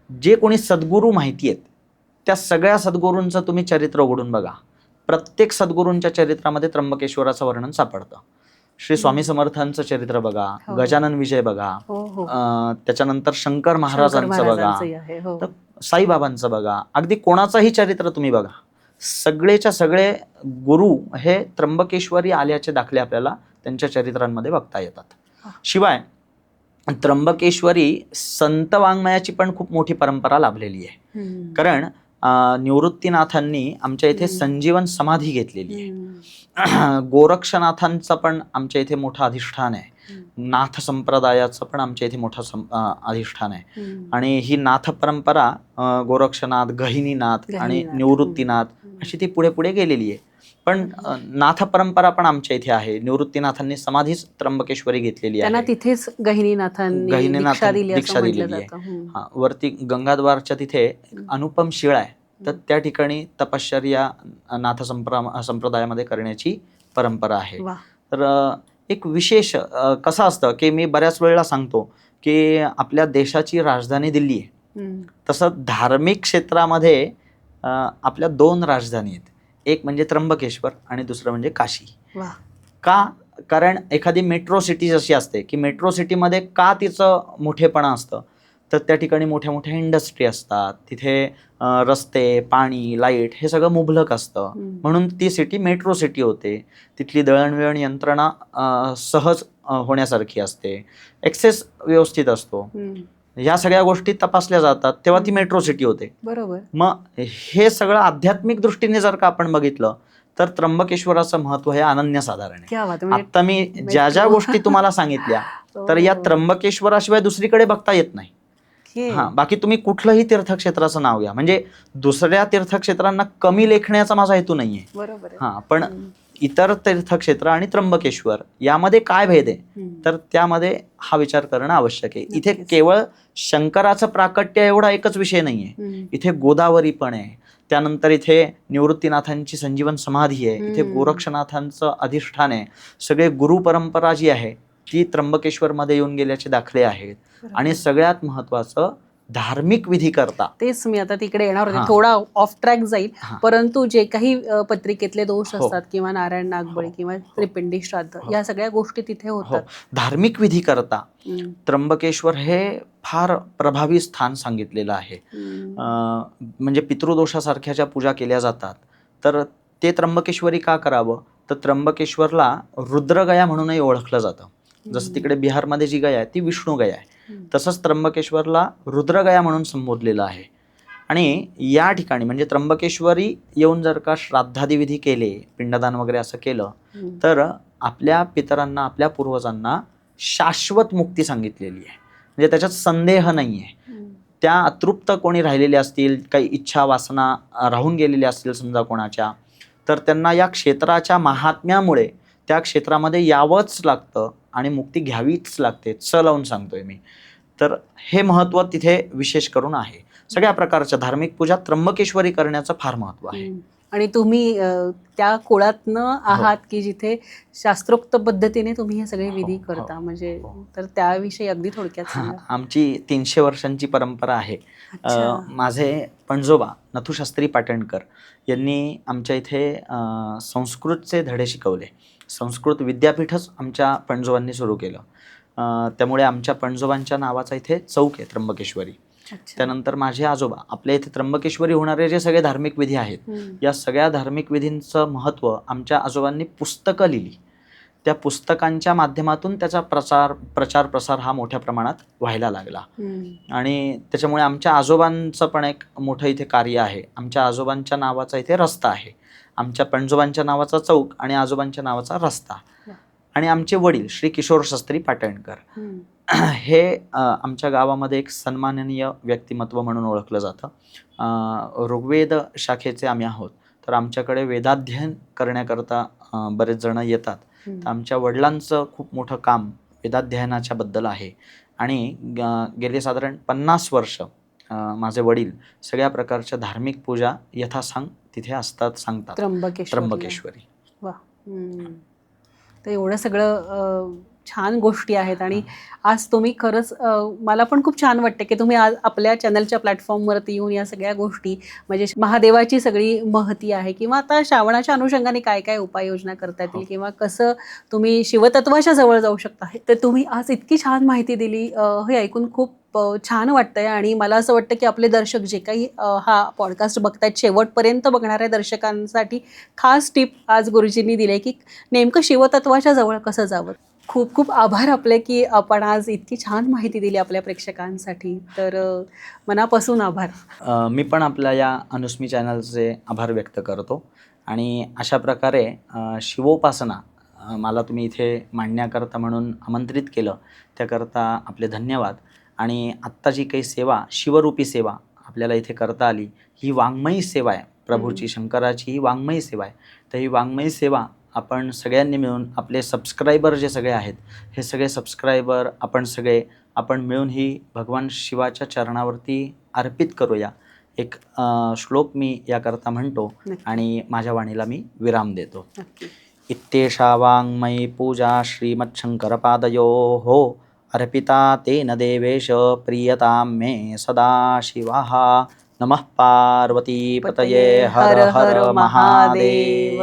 जे कोणी सद्गुरू माहिती आहेत त्या सगळ्या सद्गुरूंचं तुम्ही चरित्र उघडून बघा. प्रत्येक सद्गुरूंच्या चरित्रामध्ये त्र्यंबकेश्वराचं वर्णन सापडतं. श्री स्वामी समर्थांचं चरित्र बघा, हो. गजानन विजय बघा, हो. त्याच्यानंतर शंकर महाराजांचं बघा, महाराजांचंही आहे, हो. तर साईबाबांचं बघा, अगदी कोणाचंही चरित्र तुम्ही बघा, सगळेच्या सगळे गुरु हे त्र्यंबकेश्वरी आल्याचे दाखले आपल्याला त्यांच्या चरित्रांमध्ये बघता येतात. शिवाय त्र्यंबकेश्वरी संत वाङ्मयाची पण खूप मोठी परंपरा लाभलेली आहे. कारण निवृत्तीनाथांनी आमच्या इथे संजीवन समाधी घेतलेली आहे. गोरक्षनाथांचं पण आमच्या इथे मोठं अधिष्ठान आहे. नाथ संप्रदायाचं पण आमच्या इथे मोठं अधिष्ठान आहे. आणि ही नाथ परंपरा गोरक्षनाथ, गहिनीनाथ आणि निवृत्तीनाथ अशी ती पुढे पुढे गेलेली आहे. पण नाथ परंपरा पण आमच्या इथे आहे. निवृत्तीनाथांनी समाधीच त्र्यंबकेश्वरी घेतलेली आहे. त्यांना तिथेच गहिनीनाथांनी दीक्षा दिली आहे. वरती गंगाद्वारच्या तिथे अनुपम शिळा आहे, तर त्या ठिकाणी तपश्चर्या नाथ संप्रदायामध्ये करण्याची परंपरा आहे. तर एक विशेष कसं असतं की मी बऱ्याच वेळेला सांगतो की आपल्या देशाची राजधानी दिल्ली आहे, तसं धार्मिक क्षेत्रामध्ये आपल्या 2 राजधानी आहेत. एक म्हणजे त्र्यंबकेश्वर आणि दुसरं म्हणजे काशी. का? कारण एखादी मेट्रो सिटी जशी असते की मेट्रो सिटीमध्ये का तिचं मोठेपणा असतं, तर त्या ठिकाणी मोठ्या मोठ्या इंडस्ट्री असतात, तिथे रस्ते, पाणी, लाईट हे सगळं मुबलक असतं, म्हणून ती सिटी मेट्रो सिटी होते. तिथली दळणवळण यंत्रणा सहज होण्यासारखी असते, ॲक्सेस व्यवस्थित असतो, ह्या सगळ्या गोष्टी तपासल्या जातात, तेव्हा ती मेट्रो सिटी होते. बरोबर. मग हे सगळं आध्यात्मिक दृष्टीने जर का आपण बघितलं तर त्र्यंबकेश्वराचं महत्व हे अनन्यसाधारण आहे. आता मी ज्या ज्या गोष्टी तुम्हाला सांगितल्या तर या त्र्यंबकेश्वराशिवाय दुसरीकडे बघता येत नाही. बाकी तुम्ही कुठलंही तीर्थक्षेत्राचं नाव घ्या, म्हणजे दुसऱ्या तीर्थक्षेत्रांना कमी लेखण्याचा माझा हेतू नाहीये. बरोबर. पण इतर तीर्थक्षेत्र आणि त्र्यंबकेश्वर यामध्ये काय भेद आहे, तर त्यामध्ये हा विचार करणं आवश्यक आहे. इथे केवळ शंकराचं प्राकट्य एवढा एकच विषय नाहीये, इथे गोदावरी पण आहे, त्यानंतर इथे निवृत्तीनाथांची संजीवन समाधी आहे, इथे गोरक्षनाथांचं अधिष्ठान आहे. सगळे गुरु परंपरा जी आहे ती त्र्यंबकेश्वर मध्ये येऊन गेल्याचे दाखले आहेत. आणि सगळ्यात महत्वाचं धार्मिक विधी करता, तेच मी आता तिकडे येणार होते, थोडा ऑफ ट्रॅक जाईल, परंतु जे काही पत्रिकेतले दोष असतात किंवा नारायण नागबळी किंवा त्रिपिंडी श्राद्ध या सगळ्या गोष्टी तिथे होतात. धार्मिक विधी करता त्र्यंबकेश्वर हे फार प्रभावी स्थान सांगितलेलं आहे. म्हणजे पितृदोषासारख्या ज्या पूजा केल्या जातात तर ते त्र्यंबकेश्वरी का करावं, तर त्र्यंबकेश्वरला रुद्रगया म्हणूनही ओळखलं जातं. जसं तिकडे बिहारमध्ये जी गया आहे ती विष्णू गया आहे, तसंच त्र्यंबकेश्वरला रुद्रगया म्हणून संबोधलेलं आहे. आणि या ठिकाणी म्हणजे त्र्यंबकेश्वरी येऊन जर का श्राद्धादी विधी केले, पिंडदान वगैरे असं केलं तर आपल्या पितरांना, आपल्या पूर्वजांना शाश्वत मुक्ती सांगितलेली आहे. म्हणजे त्याच्यात संदेह नाही आहे. त्या अतृप्त कोणी राहिलेले असतील, काही इच्छा वासना राहून गेलेल्या असतील समजा कोणाच्या, तर त्यांना या क्षेत्राच्या महात्म्यामुळे त्या क्षेत्रामध्ये यावंच लागतं आणि मुक्ती घ्यावीच लागते. लावून सांगतोय मी. तर हे महत्व तिथे विशेष करून आहे. सगळ्या प्रकारच्या धार्मिक पूजा त्र्यंबकेश्वरी करण्याचं फार महत्व आहे. आणि तुम्ही त्या कुळातनं आहात की जिथे शास्त्रोक्त पद्धतीने तुम्ही हे सगळे विधी करता, म्हणजे तर त्याविषयी अगदी थोडक्यात सांगा. आमची 300 वर्षांची परंपरा आहे. माझे पणजोबा नथुशास्त्री पाटणकर यांनी आमच्या इथे संस्कृतचे धडे शिकवले. संस्कृत विद्यापीठच आमच्या पणजोबांनी सुरू केलं. त्यामुळे आमच्या पणजोबांच्या नावाचा इथे चौक आहे त्र्यंबकेश्वरी. त्यानंतर माझे आजोबा, आपल्या इथे त्र्यंबकेश्वरी होणारे जे सगळे धार्मिक विधी आहेत, या सगळ्या धार्मिक विधींचं महत्त्व आमच्या आजोबांनी पुस्तकं लिहिली. त्या पुस्तकांच्या माध्यमातून त्याचा प्रचार प्रसार हा मोठ्या प्रमाणात व्हायला लागला. आणि त्याच्यामुळे आमच्या आजोबांचं पण एक मोठं इथे कार्य आहे. आमच्या आजोबांच्या नावाचा इथे रस्ता आहे, आमच्या पणजोबांच्या नावाचा चौक आणि आजोबांच्या नावाचा रस्ता. आणि आमचे वडील श्री किशोर शास्त्री पाटणकर हे आमच्या गावामध्ये एक सन्माननीय व्यक्तिमत्व म्हणून ओळखलं जातं. ऋग्वेद शाखेचे आम्ही आहोत, तर आमच्याकडे वेदाध्ययन करण्याकरता बरेच जण येतात. तर आमच्या वडिलांचं खूप मोठं काम वेदाध्ययनाच्या बद्दल आहे. आणि गेले साधारण 50 वर्ष माझे वडील सगळ्या प्रकारच्या धार्मिक पूजा यथासांग तिथे असतात, सांगतात त्र्यंबकेश्वरी. तर एवढं सगळं छान गोष्टी आहेत आणि आज तुम्ही खरंच मला पण खूप छान वाटते की तुम्ही आज आपल्या चॅनलच्या प्लॅटफॉर्मवरती येऊन या सगळ्या गोष्टी म्हणजे महादेवाची सगळी महती आहे किंवा आता श्रावणाच्या अनुषंगाने काय काय उपाययोजना करता येतील किंवा कसं तुम्ही शिवतत्वाच्या जवळ जाऊ शकता तर तुम्ही आज इतकी छान माहिती दिली. हे ऐकून खूप छान वाटतंय आणि मला असं वाटतं की आपले दर्शक जे काही हा पॉडकास्ट बघतायत शेवटपर्यंत बघणाऱ्या दर्शकांसाठी खास टिप आज गुरुजींनी दिली की नेमकं शिवतत्वाच्या जवळ कसं जावं. खूप खूप आभार आपले की आपण आज इतकी छान माहिती दिली आपल्या प्रेक्षकांसाठी. तर मनापासून आभार. मी पण आपल्या या अनुस्मी चॅनलचे आभार व्यक्त करतो आणि अशा प्रकारे शिवोपासना मला तुम्ही इथे मांडण्याकरता म्हणून आमंत्रित केलं त्याकरता आपले धन्यवाद. आणि आत्ता जी काही सेवा शिवरूपी सेवा आपल्याला इथे करता आली ही वाङ्मयी सेवा आहे. प्रभूची शंकराची ही वाङ्मयी सेवा आहे. तर ही वाङ्मयी सेवा आपण सगळ्यांनी मिळून आपले सबस्क्रायबर जे सगळे आहेत हे सगळे सबस्क्रायबर आपण मिळून ही भगवान शिवाच्या चरणावरती अर्पित करूया. एक श्लोक मी याकरता म्हणतो आणि माझ्या वाणीला मी विराम देतो. इत्येषा वाङ्मयी पूजा श्रीमच्छंकरपादयोः अर्पिता तेन देवेश प्रीयतां मे सदा शिवः. नमः पार्वतीपतये हर हर महादेव.